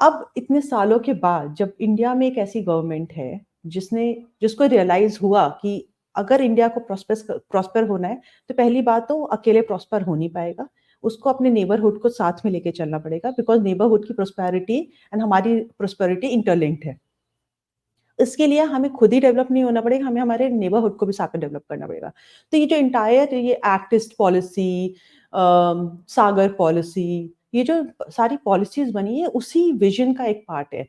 अब इतने सालों के बाद जब इंडिया में एक ऐसी गवर्नमेंट है जिसको रियलाइज हुआ कि अगर इंडिया को प्रॉस्पर होना है तो पहली बात तो अकेले प्रॉस्पर हो नहीं पाएगा, उसको अपने नेबरहुड को साथ में लेके चलना पड़ेगा, बिकॉज नेबरहुड की प्रोस्पेरिटी एंड हमारी प्रोस्पेरिटी इंटरलिंक्ड है। इसके लिए हमें खुद ही डेवलप नहीं होना पड़ेगा, हमें हमारे नेबरहुड को भी साथ में डेवलप करना पड़ेगा। तो ये जो इंटायर ये एक्टिस्ट पॉलिसी, सागर पॉलिसी, ये जो सारी पॉलिसीज बनी है उसी विजन का एक पार्ट है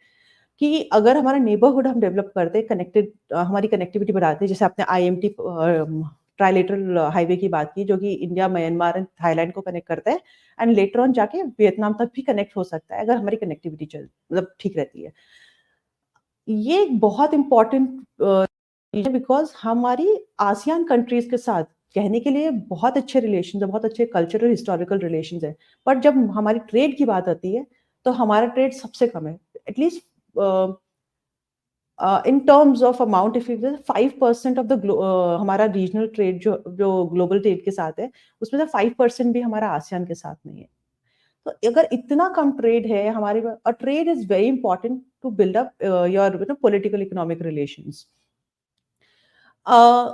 कि अगर हमारा नेबरहुड हम डेवलप करते, कनेक्टेड, हमारी कनेक्टिविटी बढ़ाते, जैसे आपने आईएमटी ट्राइलेटरल हाईवे की बात की जो कि इंडिया, म्यांमार एंड थाईलैंड को कनेक्ट करता है, एंड लेटर ऑन जाके वियतनाम तक भी कनेक्ट हो सकता है अगर हमारी कनेक्टिविटी मतलब ठीक रहती है। ये एक बहुत इंपॉर्टेंट बिकॉज हमारी आसियान कंट्रीज के साथ कहने के लिए बहुत अच्छे रिलेशन है, बहुत अच्छे कल्चरल हिस्टोरिकल रिलेशन है, बट जब हमारी ट्रेड की बात आती है तो हमारा ट्रेड सबसे कम है। At least in terms of amount, if 5% of the हमारा रीजनल ट्रेड जो ग्लोबल ट्रेड के साथ है, उसमें से 5% भी हमारा आसियान के साथ नहीं है। तो अगर इतना कम ट्रेड है हमारे, और trade is very important to build up your political economic relations.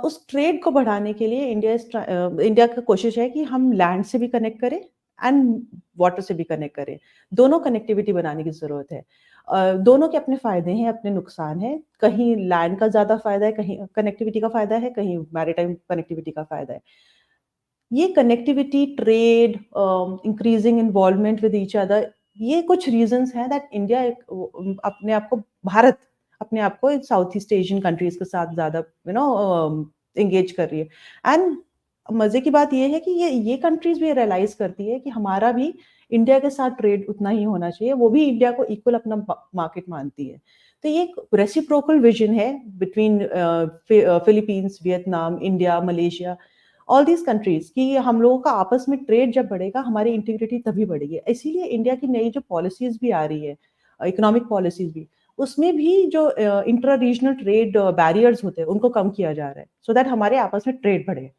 उस ट्रेड को बढ़ाने के लिए इंडिया का कोशिश है कि हम लैंड से भी कनेक्ट करें एंड वाटर से भी कनेक्ट करें। दोनों कनेक्टिविटी बनाने की जरूरत है। दोनों के अपने फायदे हैं, अपने नुकसान हैं। कहीं लैंड का ज्यादा फायदा है, कहीं कनेक्टिविटी का फायदा है, कहीं मैरीटाइम कनेक्टिविटी का फायदा है। ये connectivity, trade, increasing involvement with each other, ये कुछ रीजंस हैं दैट इंडिया अपने आप को, भारत अपने आप को साउथ ईस्ट एशियन कंट्रीज के साथ ज्यादा एंगेज कर रही है। एंड मजे की बात ये है कि ये कंट्रीज भी रियलाइज करती है कि हमारा भी इंडिया के साथ ट्रेड उतना ही होना चाहिए, वो भी इंडिया को इक्वल अपना मार्केट मानती है। तो ये एक रेसिप्रोकल विजन है between Philippines, Vietnam, India, Malaysia, all these countries, कि हम लोगों का आपस में ट्रेड जब बढ़ेगा हमारी इंटीग्रिटी तभी बढ़ेगी। इसीलिए इंडिया की नई जो पॉलिसीज भी आ रही है, इकोनॉमिक पॉलिसीज भी, उसमें भी जो इंट्रा रीजनल ट्रेड बैरियर्स होते हैं उनको कम किया जा रहा है, सो दैट हमारे आपस में ट्रेड बढ़े।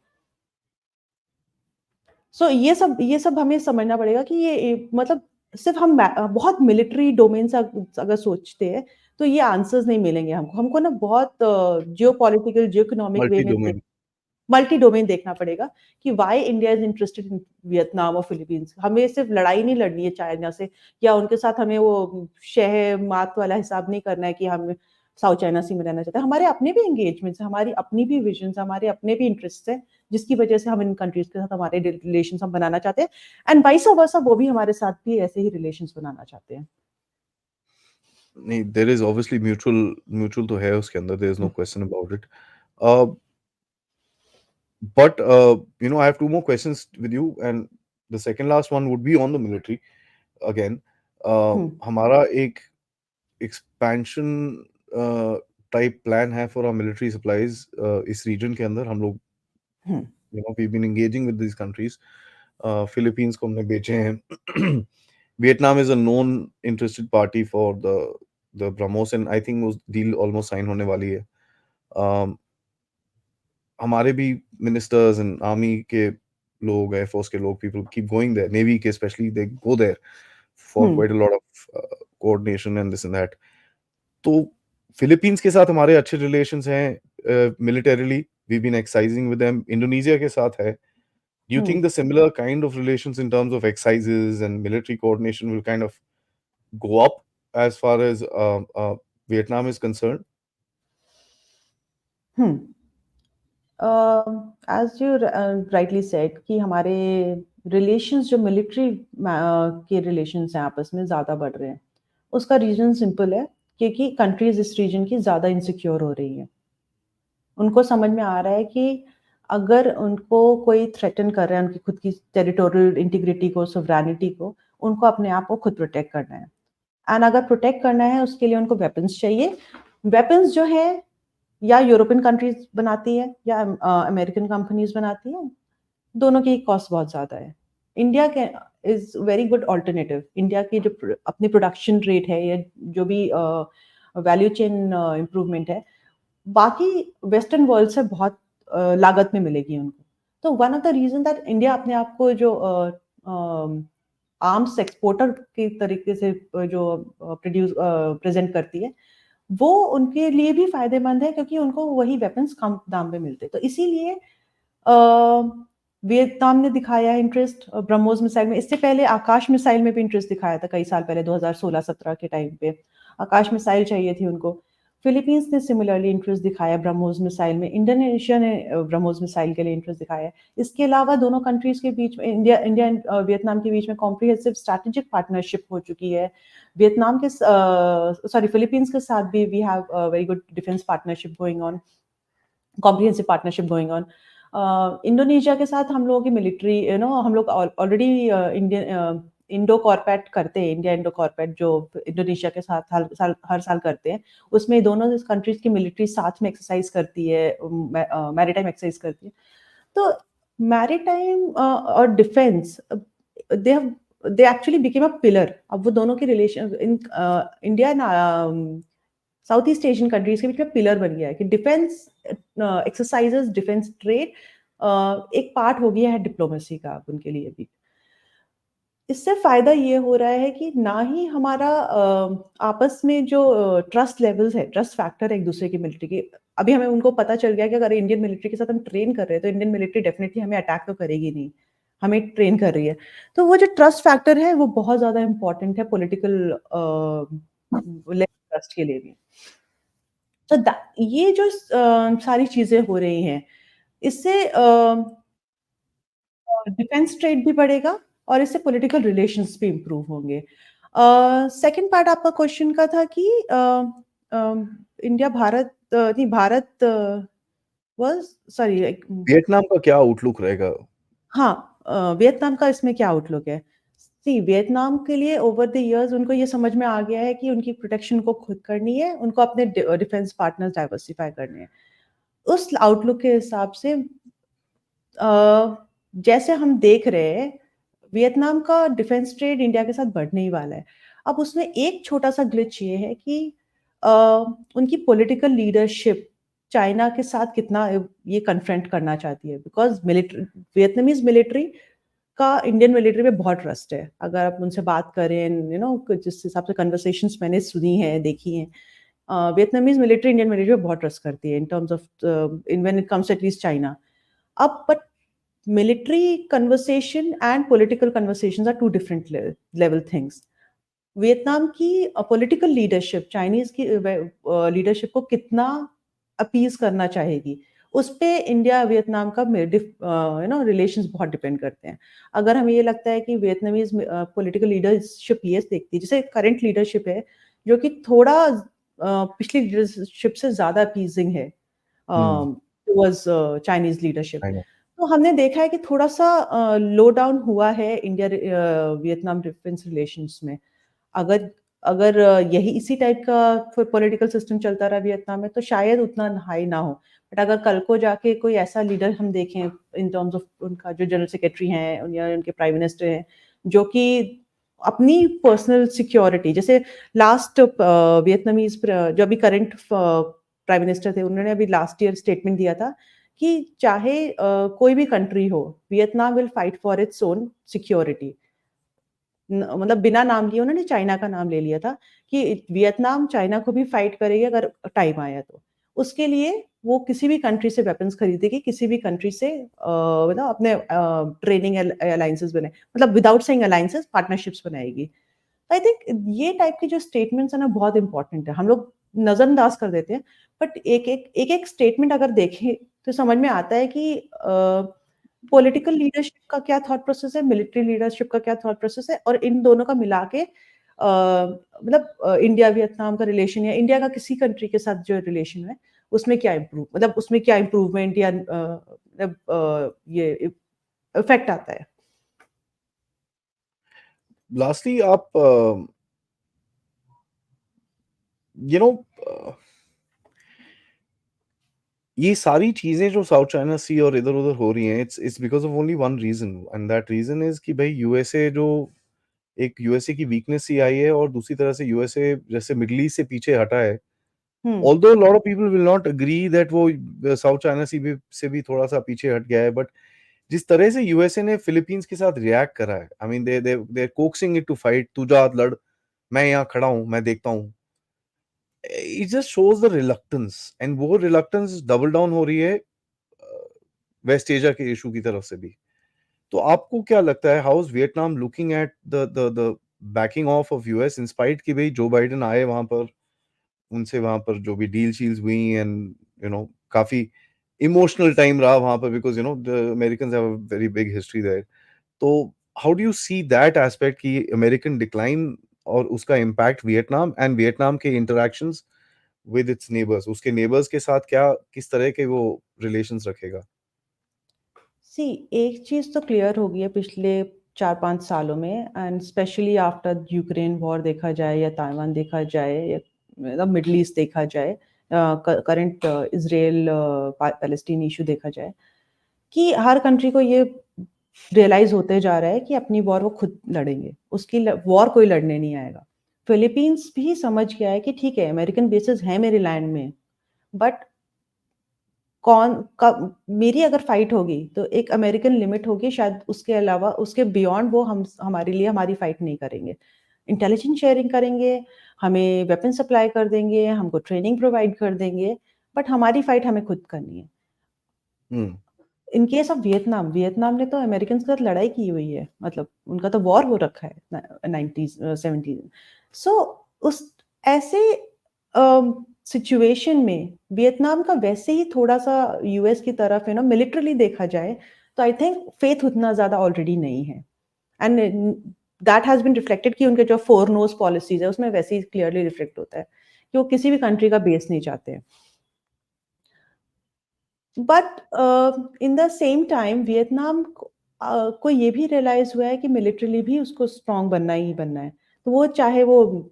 सो ये सब हमें समझना पड़ेगा कि मतलब सिर्फ हम बहुत मिलिट्री डोमेन से अगर सोचते हैं तो ये आंसर्स नहीं मिलेंगे हमको। हमको ना बहुत जियो पॉलिटिकल, जियो इकोनॉमिक वे मल्टी में डोमेन। मल्टी डोमेन देखना पड़ेगा कि why India is interested in Vietnam और फिलीपींस। हमें सिर्फ लड़ाई नहीं लड़नी है चाइना से, या उनके साथ हमें वो शह मात वाला हिसाब नहीं करना है कि हम साउथ चाइना सी में रहना चाहते हैं। हमारे अपने भी एंगेजमेंट्स हैं, हमारी अपनी भी विजन, हमारे अपने भी इंटरेस्ट हैं, जिसकी वजह से हम इन कंट्रीज के साथ हमारे रिलेशन हम बनाना चाहते हैं। एंड वाइस वर्सा, वो भी हमारे साथ भी ऐसे ही रिलेशन बनाना चाहते हैं। नहीं, देयर इज ऑब्वियसली म्यूचुअल तो है उसके अंदर, there is no hmm, question about it. But I have two more questions with you, and the second last one would be on the military again. हम्म, हमारा एक expansion type plan है for our military supplies इस region के अंदर। हम लोग हम्म, we've been engaging with these countries. Philippines को हमने बेचे हैं। Vietnam is a known interested party for the BrahMos, and I think वो deal almost sign होने वाली है। Um, हमारे भी मिनिस्टर्स एंड आर्मी के लोग, एयरफोर्स के लोग, people keep going there, navy के specially, they go there for hmm, quite a lot of coordination and this and that. तो फिलीपींस के साथ हमारे अच्छे रिलेशंस हैं militarily, we been exercising with them. Indonesia के साथ है। Do you hmm, think the similar kind of relations in terms of exercises and military coordination will kind of go up as far as Vietnam is concerned? Hmm. As you rightly said कि हमारे relations, जो military के relations हैं आपस में ज़्यादा बढ़ रहे हैं, उसका रीज़न सिंपल है, क्योंकि कंट्रीज इस रीजन की ज़्यादा इनसिक्योर हो रही हैं। उनको समझ में आ रहा है कि अगर उनको कोई थ्रेटन कर रहा है उनकी खुद की टेरिटोरियल इंटीग्रिटी को, सोवरेनिटी को, उनको अपने आप को खुद प्रोटेक्ट करना है। एंड अगर प्रोटेक्ट करना है उसके लिए उनको वेपन्स चाहिए। वेपन्स जो है या यूरोपियन कंट्रीज बनाती है या अमेरिकन कंपनीज बनाती है, दोनों की कॉस्ट बहुत ज़्यादा है। इंडिया के is very good alternative. India की जो अपनी प्रोडक्शन रेट है या जो भी वैल्यू चेन इम्प्रूवमेंट है, बाकी वेस्टर्न वर्ल्ड से बहुत लागत में मिलेगी उनको। तो one of the reason that India अपने आप को जो आर्म्स एक्सपोर्टर के तरीके से जो प्रोड्यूस प्रेजेंट करती है, वो उनके लिए भी फायदेमंद है, क्योंकि उनको वही वेपन्स कम दाम में मिलते हैं। तो इसीलिए वियतनाम ने दिखाया इंटरेस्ट ब्रह्मोस मिसाइल में। इससे पहले आकाश मिसाइल में भी इंटरेस्ट दिखाया था, कई साल पहले 2016-17 के टाइम पे आकाश मिसाइल चाहिए थी उनको। फिलीपींस ने सिमिलरली इंटरेस्ट दिखाया ब्रह्मोस मिसाइल में। इंडोनेशिया ने ब्रह्मोस मिसाइल के लिए इंटरेस्ट दिखाया है। इसके अलावा दोनों कंट्रीज के बीच में, इंडिया इंडिया एंड वियतनाम के बीच में कॉम्प्रिहेंसिव स्ट्रैटेजिक पार्टनरशिप हो चुकी है। वियतनाम के सॉरी फिलीपींस के साथ भी we have very good defence partnership going on, comprehensive partnership going on. Indonesia के साथ हम लोगों की मिलिट्री हम लोग ऑलरेडी इंडो कॉर्पेट करते हैं, इंडिया इंडो कॉर्पेट जो इंडोनेशिया के साथ हर साल करते हैं, उसमें दोनों कंट्रीज की मिलिट्री साथ में एक्सरसाइज करती है, मैरीटाइम एक्सरसाइज करती है। तो मैरीटाइम और defence, they they actually became a pillar. अब वो दोनों की relation in India and south east Asian countries के बीच में पिलर बन गया है कि डिफेंस एक्सरसाइजेस, डिफेंस ट्रेड एक पार्ट हो गया है डिप्लोमेसी का अब उनके लिए भी। इससे फायदा ये हो रहा है कि ना ही हमारा आपस में जो ट्रस्ट लेवल्स है, ट्रस्ट फैक्टर है एक दूसरे की मिलिट्री की, अभी हमें उनको पता चल गया कि अगर इंडियन मिलिट्री के साथ हम ट्रेन कर रहे हैं तो इंडियन मिलिट्री डेफिनेटली हमें अटैक तो करेगी नहीं, हमें ट्रेन कर रही है। तो वो जो ट्रस्ट फैक्टर है वो बहुत ज्यादा इंपॉर्टेंट है पॉलिटिकल ट्रस्ट के लिए भी। तो ये जो सारी चीजें हो रही हैं, इससे डिफेंस ट्रेड भी बढ़ेगा और इससे पॉलिटिकल रिलेशंस भी इम्प्रूव होंगे। सेकंड पार्ट आपका क्वेश्चन का था कि इंडिया भारत नहीं भारत वाज सॉरी वियतनाम का क्या आउटलुक रहेगा? हाँ, वियतनाम का इसमें क्या आउटलुक है? सी वियतनाम के लिए ओवर द इयर्स उनको ये समझ में आ गया है कि उनकी प्रोटेक्शन को खुद करनी है, उनको अपने डिफेंस पार्टनर्स डाइवर्सिफाई करने हैं। उस आउटलुक के हिसाब से जैसे हम देख रहे हैं, वियतनाम का डिफेंस ट्रेड इंडिया के साथ बढ़ने ही वाला है। अब उसमें एक छोटा सा ग्लिच ये है कि अ, उनकी पॉलिटिकल लीडरशिप चाइना के साथ कितना ये कन्फ्रंट करना चाहती है, बिकॉज मिलिट्री, वियतनामीज मिलिट्री का इंडियन मिलिट्री में बहुत ट्रस्ट है। अगर आप उनसे बात करें, जिस हिसाब से कन्वर्सेशंस मैंने सुनी है, देखी है, वियतनामीज मिलिट्री इंडियन मिलिट्री में बहुत ट्रस्ट करती है इन terms of in when it comes at least China. अब but military conversation and political conversations are two different level things. Vietnam की पॉलिटिकल लीडरशिप चाइनीज की लीडरशिप को कितना अपीज करना चाहेगी, उस पे इंडिया वियतनाम का रिलेशंस बहुत डिपेंड करते हैं। अगर हमें ये लगता है कि वियतनामीज पॉलिटिकल लीडरशिप ये देखती है, जैसे करंट लीडरशिप है जो कि थोड़ा पिछली लीडरशिप से ज्यादा अपीजिंग है hmm. Towards Chinese leadership, I know. तो हमने देखा है कि थोड़ा सा लो डाउन हुआ है इंडिया वियतनाम डिफेंस रिलेशंस में। अगर अगर यही इसी टाइप का पॉलिटिकल सिस्टम चलता रहा वियतनाम में तो शायद उतना हाई ना हो। बट अगर कल को जाके कोई ऐसा लीडर हम देखें इन टर्म्स ऑफ उनका जो जनरल सेक्रेटरी हैं या उनके प्राइम मिनिस्टर हैं, जो कि अपनी पर्सनल सिक्योरिटी, जैसे लास्ट वियतनामीज जो अभी करंट प्राइम मिनिस्टर थे, उन्होंने अभी लास्ट ईयर स्टेटमेंट दिया था कि चाहे कोई भी कंट्री हो, Vietnam will fight for its own security. मतलब बिना नाम लिए उन्होंने चाइना का नाम ले लिया था कि वियतनाम चाइना को भी फाइट करेगी अगर टाइम आया तो। उसके लिए वो किसी भी कंट्री से वेपन्स खरीदेगी, किसी भी कंट्री से मतलब अपने ट्रेनिंग अलायंसेस बनाए, मतलब विदाउट सेइंग अलायंसेस, पार्टनरशिप्स बनाएगी। आई थिंक ये टाइप के जो स्टेटमेंट्स है ना बहुत इंपॉर्टेंट है, हम लोग नजरअंदाज कर देते हैं। बट एक एक स्टेटमेंट अगर देखें तो समझ में आता है कि पॉलिटिकल लीडरशिप का क्या थॉट प्रोसेस है, मिलिट्री लीडरशिप का क्या थॉट प्रोसेस है, और इन दोनों का मिला के मतलब इंडिया वियतनाम का रिलेशन या इंडिया का किसी कंट्री के साथ जो रिलेशन है उसमें क्या इम्प्रूव, मतलब उसमें क्या इम्प्रूवमेंट या मतलब ये इफेक्ट आता है। लास्टली आप यू नो ये सारी चीजें जो साउथ चाइना सी और इधर उधर हो रही हैं, it's because of only one reason, and that reason is कि भाई यूएसए जो एक यूएसए की वीकनेस सी आई है, और दूसरी तरह से यूएसए जैसे मिडल ईस्ट से पीछे हटा है। Hmm. Although lot of people will not agree that वो साउथ चाइना सी भी से भी थोड़ा सा पीछे हट गया है, बट जिस तरह से यूएसए ने फिलीपींस के साथ रिएक्ट करा है, I mean they coaxing it to fight, तू जा लड़, मैं यहाँ खड़ा हूँ, मैं देखता हूँ। It just shows the reluctance, and वो रिलक्टेंस डबल डाउन हो रही है वेस्ट एशिया के इशू की तरफ से भी। तो आपको क्या लगता है, how is Vietnam looking at the banking of US, in spite कि भाई जो बाइडेन आए वहां पर, उनसे वहां पर जो भी डील शील्स हुई, एंड काफी इमोशनल टाइम रहा वहां पर, because the Americans have a very big history there. तो how do you see that aspect की अमेरिकन डिक्लाइन और उसका इम्पैक्ट वियतनाम एंड वियतनाम के इंटरेक्शंस विद इट्स नेबर्स, उसके नेबर्स के साथ क्या किस तरह के वो रिलेशंस रखेगा? सी एक चीज तो क्लियर हो गई है पिछले 4-5 सालों में, and specially after Ukraine war देखा जाए या ताइवान देखा जाए या मतलब मिडल ईस्ट देखा जाए, करंट इसराइल पैलेस्टीन इशू देखा जाए, कि हर कंट्री को ये रियलाइज होते जा रहा है कि अपनी वॉर वो खुद लड़ेंगे, उसकी वॉर कोई लड़ने नहीं आएगा। फिलीपींस भी समझ गया है कि ठीक है, अमेरिकन बेसेस हैं मेरे लैंड में, बट कौन कब मेरी अगर फाइट होगी तो एक अमेरिकन लिमिट होगी, शायद उसके अलावा उसके बियॉन्ड वो हम हमारे लिए हमारी फाइट नहीं करेंगे। इंटेलिजेंस शेयरिंग करेंगे, हमें वेपन सप्लाई कर देंगे, हमको ट्रेनिंग प्रोवाइड कर देंगे, बट हमारी फाइट हमें खुद करनी है। Hmm. In case of Vietnam, Vietnam ने तो अमेरिकन के साथ लड़ाई की हुई है, मतलब उनका तो वॉर हो रखा है 90s 70s। सो उस ऐसे सिचुएशन में वियतनाम का वैसे ही थोड़ा सा यूएस की तरफ है ना, मिलिट्रली देखा जाए तो आई थिंक फेथ उतना ज्यादा ऑलरेडी नहीं है। And that has been reflected कि उनके जो फोर नोज पॉलिसीज है उसमें वैसे ही क्लियरली रिफ्लेक्ट होता है कि वो किसी भी कंट्री का बेस नहीं चाहते हैं। But in the same time Vietnam को ये भी रियलाइज हुआ है कि मिलिट्रली भी उसको स्ट्रांग बनना ही बनना है। तो वो चाहे वो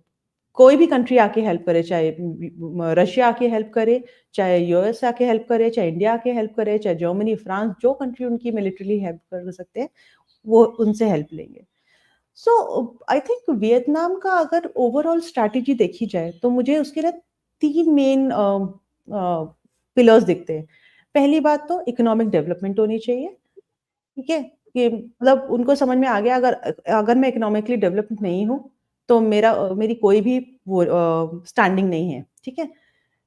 कोई भी कंट्री आके हेल्प करे, चाहे रशिया आके हेल्प करे, चाहे यूएस आके हेल्प करे, चाहे इंडिया आके हेल्प करे, चाहे जर्मनी फ्रांस, जो कंट्री उनकी मिलिट्रली हेल्प कर सकते हैं वो उनसे हेल्प लेंगे। सो आई थिंक वियतनाम का अगर ओवरऑल स्ट्रैटेजी देखी जाए तो मुझे उसके लिए तीन मेन पिलर्स दिखते हैं। पहली बात तो इकोनॉमिक डेवलपमेंट होनी चाहिए, ठीक है, कि मतलब उनको समझ में आ गया अगर अगर मैं इकोनॉमिकली डेवलप्ड नहीं हूँ तो मेरी कोई भी वो स्टैंडिंग नहीं है, ठीक है।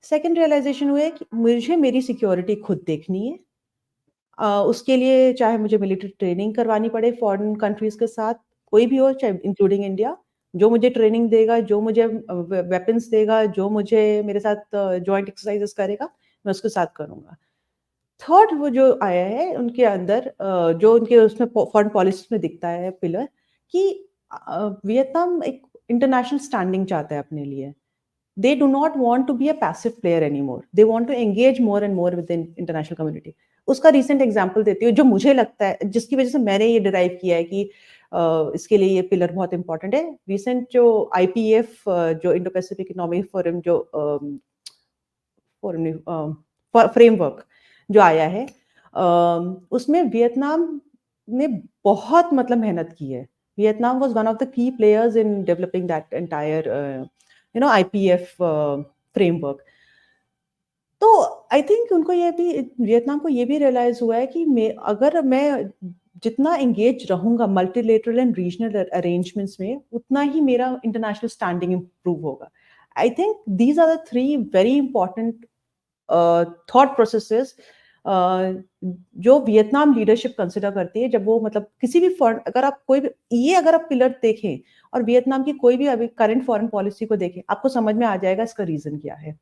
सेकंड रियलाइजेशन हुआ है कि मुझे मेरी सिक्योरिटी खुद देखनी है। उसके लिए चाहे मुझे मिलिट्री ट्रेनिंग करवानी पड़े फॉरेन कंट्रीज के साथ, कोई भी हो, चाहे इंक्लूडिंग इंडिया, जो मुझे ट्रेनिंग देगा, जो मुझे वेपन्स देगा, जो मुझे मेरे साथ जॉइंट एक्सरसाइजेस करेगा, मैं उसके साथ करूंगा। थर्ड वो जो आया है उनके अंदर, जो उनके उसमें फॉरेन पॉलिसी में दिखता है पिलर, कि वियतनाम एक इंटरनेशनल स्टैंडिंग चाहता है अपने लिए। They do not want to be a passive player anymore. They want to engage more and more with the international community. उसका recent example देती हूँ जो मुझे लगता है, जिसकी वजह से मैंने ये derive किया है कि इसके लिए ये पिलर बहुत इंपॉर्टेंट है। रिसेंट जो IPF जो इंडो पैसिफिक इकोनॉमिक फोरम जो फ्रेमवर्क जो आया है, उसमें वियतनाम ने बहुत मतलब मेहनत की है। Vietnam was one of the key players in developing that entire IPF framework. तो आई थिंक उनको ये भी, वियतनाम को ये भी रियलाइज हुआ है कि अगर मैं जितना एंगेज रहूंगा मल्टीलेटरल एंड रीजनल अरेंजमेंट्स में, उतना ही मेरा इंटरनेशनल स्टैंडिंग इंप्रूव होगा। I think these are the three very important thought processes जो वियतनाम लीडरशिप कंसिडर करती है जब वो मतलब किसी भी फॉरेन, अगर आप कोई भी ये अगर आप पिलर देखें और वियतनाम की कोई भी अभी करंट फॉरेन पॉलिसी को देखें, आपको समझ में आ जाएगा इसका रीजन क्या है।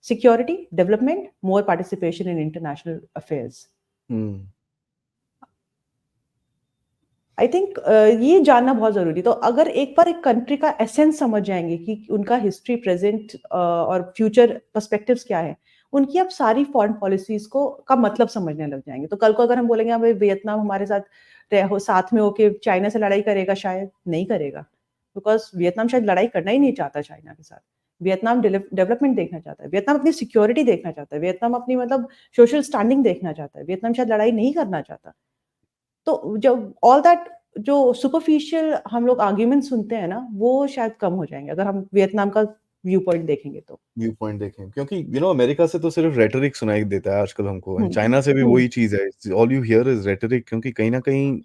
Security, development, more participation in international affairs. Hmm. I think ये जानना बहुत जरूरी। तो अगर एक बार एक कंट्री का एसेंस समझ जाएंगे कि उनका हिस्ट्री, प्रेजेंट और फ्यूचर पर्सपेक्टिव्स क्या है, उनकी अब सारी फॉरेन पॉलिसीज को का मतलब समझने लग जाएंगे। तो कल को अगर हम बोलेंगे भाई वियतनाम हमारे साथ साथ में होके चाइना से लड़ाई करेगा, शायद नहीं करेगा, बिकॉज वियतनाम शायद लड़ाई करना ही नहीं चाहता चाइना के साथ। वियतनाम डेवलपमेंट देखना चाहता है, वियतनाम अपनी सिक्योरिटी देखना चाहता है, वियतनाम अपनी मतलब सोशल स्टैंडिंग देखना चाहता है, वियतनाम शायद लड़ाई नहीं करना चाहता। तो जब ऑल दैट जो सुपरफिशियल हम लोग आर्ग्यूमेंट सुनते हैं ना, वो शायद कम हो जाएंगे अगर हम वियतनाम का व्यू पॉइंट देखेंगे तो। व्यू पॉइंट देखें, क्योंकि अमेरिका से तो सिर्फ रेटरिक सुनाई देता है आजकल हमको, एंड हम्म। चाइना से भी हम्म। वही चीज है, all you here is rhetoric. क्योंकि कहीं ना कहीं,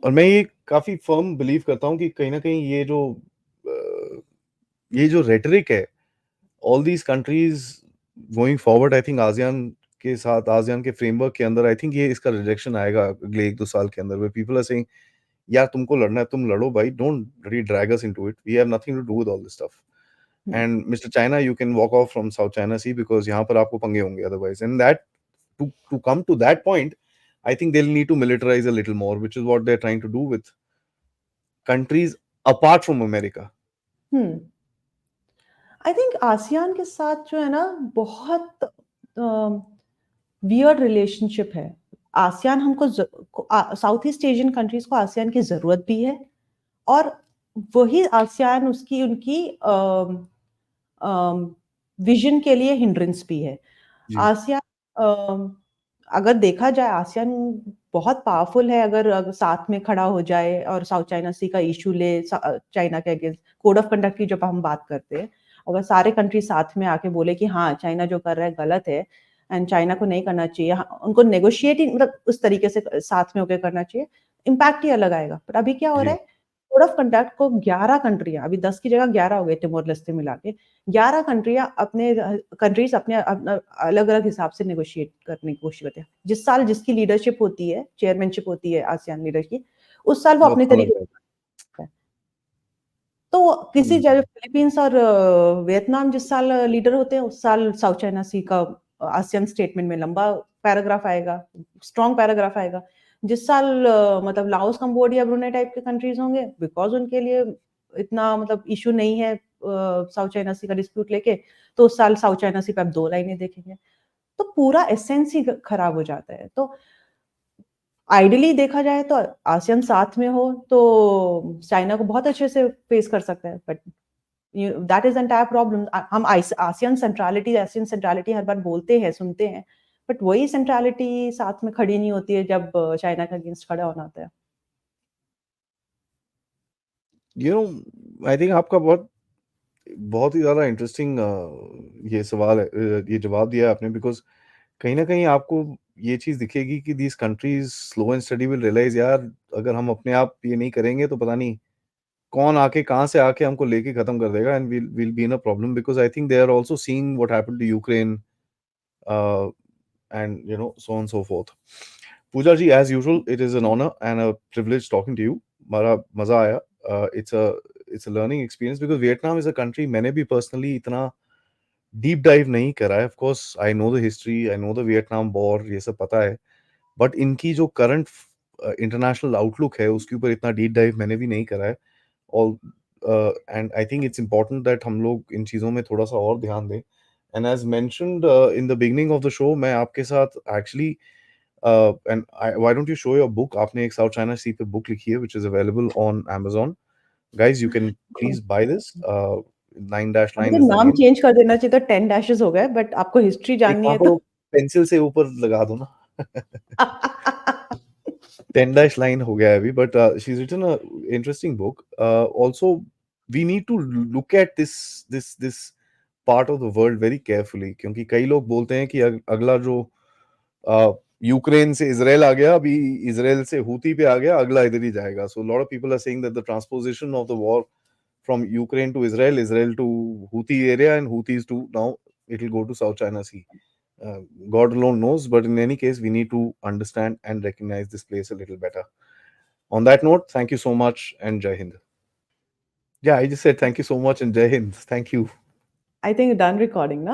और मैं ये काफी फर्म बिलीव करता हूँ कि कहीं ना कहीं ये जो रेटरिक है, all these countries going forward, I think ASEAN के साथ, आसियान के फ्रेमवर्क के अंदर, आई थिंक ये इसका रिजेक्शन आएगा अगले 1-2 साल के अंदर, वे पीपल आर सेइंग यार तुमको लड़ना है तुम लड़ो भाई, don't really drag us into it, we have nothing to do with all this stuff. Hmm. And mister China, you can walk off from South China Sea, because यहाँ पर आपको पंगे होंगे otherwise, and that to come to that point, I think they'll need to militarize a little more, which is what they're trying to do with countries apart from America. Hmm. I think ASEAN के साथ जो है ना बहुत weird relationship है। ASEAN हमको south east Asian countries को ASEAN की जरूरत भी है, और वही आसियान उसकी उनकी विजन के लिए हिंड्रेंस भी है। जी आसियान अगर देखा जाए, आसियान बहुत पावरफुल है अगर साथ में खड़ा हो जाए और साउथ चाइना सी का इशू ले चाइना के अगेंस्ट। कोड ऑफ कंडक्ट की जब हम बात करते हैं, अगर सारे कंट्री साथ में आके बोले कि हाँ चाइना जो कर रहा है गलत है एंड चाइना को नहीं करना चाहिए, उनको नेगोशिएट मतलब उस तरीके से साथ में होकर करना चाहिए, इम्पैक्ट ही अलग आएगा। पर अभी क्या हो रहा जी है, कोड ऑफ कंडक्ट को 11 कंट्रियां, अभी 10 की जगह 11 हो गए टिमोर लेस्टे मिला के, 11 कंट्रियां अपने कंट्रीज अपने अलग अलग हिसाब से नेगोशिएट करने की कोशिश करते हैं। जिस साल जिसकी लीडरशिप होती है, चेयरमैनशिप होती है आसियान लीडर की, उस साल वो वो अपने अपना तरीके लग रहा से है। तो किसी है। जगह फिलीपींस और वियतनाम जिस साल लीडर होते हैं, उस साल साउथ चाइना सी का आसियान स्टेटमेंट में लंबा पैराग्राफ आएगा, स्ट्रॉन्ग पैराग्राफ आएगा। जिस साल मतलब लाओस, कंबोडिया, ब्रुनेई टाइप के कंट्रीज होंगे, बिकॉज उनके लिए इतना मतलब इशू नहीं है साउथ चाइना सी का डिस्प्यूट लेके, तो उस साल साउथ चाइना सी पे आप 2 लाइनें देखेंगे। तो पूरा एसेंस ही खराब हो जाता है। तो आइडियली देखा जाए तो आसियान साथ में हो तो चाइना को बहुत अच्छे से फेस कर सकता है, but that is entire problem. हम आसियन सेंट्रलिटी हर बार बोलते हैं, सुनते हैं, बट वही सेंट्रलिटी साथ में खड़ी नहीं होती है जब चाइना के अगेंस्ट खड़ा होना होता है। यू नो आई थिंक आपका बहुत बहुत ही ज़्यादा इंटरेस्टिंग ये सवाल है, ये जवाब दिया आपने, बिकॉज कहीं ना कहीं आपको ये चीज़ दिखेगी कि these countries slow and study will realise, यार अगर हम अपने आप ये नहीं करेंगे तो पता नहीं कौन आके कहाँ से आके हमको लेके खत्म कर देगा, and will be in a problem, because I think they are also seeing what happened to Ukraine, and so on and so forth. Pooja ji, as usual, it is an honor and a privilege talking to you. Mara maza आया. It's a learning experience because Vietnam is a country मैंने भी personally इतना deep dive नहीं करा है. Of course, I know the history, I know the Vietnam War, ये सब पता है. But इनकी जो current international outlook है, उसके ऊपर इतना deep dive मैंने भी नहीं करा है. All and I think it's important that हम लोग इन चीज़ों में थोड़ा सा और ध्यान दें. And as mentioned in the beginning of the show, मैं आपके साथ actually why don't you show your book? आपने एक South China Sea पे book लिखी है, which is available on Amazon. Guys, you can please buy this. Nine Dash अभी Line तो is the नाम name. चेंज कर देना चाहिए था, 10 डैशेस हो गए, बट आपको हिस्ट्री एक जाननी वहाँ है पर तो वो पेंसिल से ऊपर लगा दो ना. 10 dash line हो गया है अभी, but she's written a interesting book. Also, we need to look at this part of the world very carefully, क्योंकि कई लोग बोलते हैं कि अगला जो यूक्रेन से इसराइल आ गया, अभी इसराइल से हूती पे आ गया, अगला इधर ही जाएगा. So a lot of people are saying that the transposition of the war from Ukraine to Israel, Israel to Houthi area, and Houthis to now it will go to South China Sea. Uh, God alone knows, but in any case, we need to understand and recognize this place a little better. On that note, thank you so much and Jai Hind. Yeah, I just said thank you so much and Jai Hind. Thank you. I think done recording ना।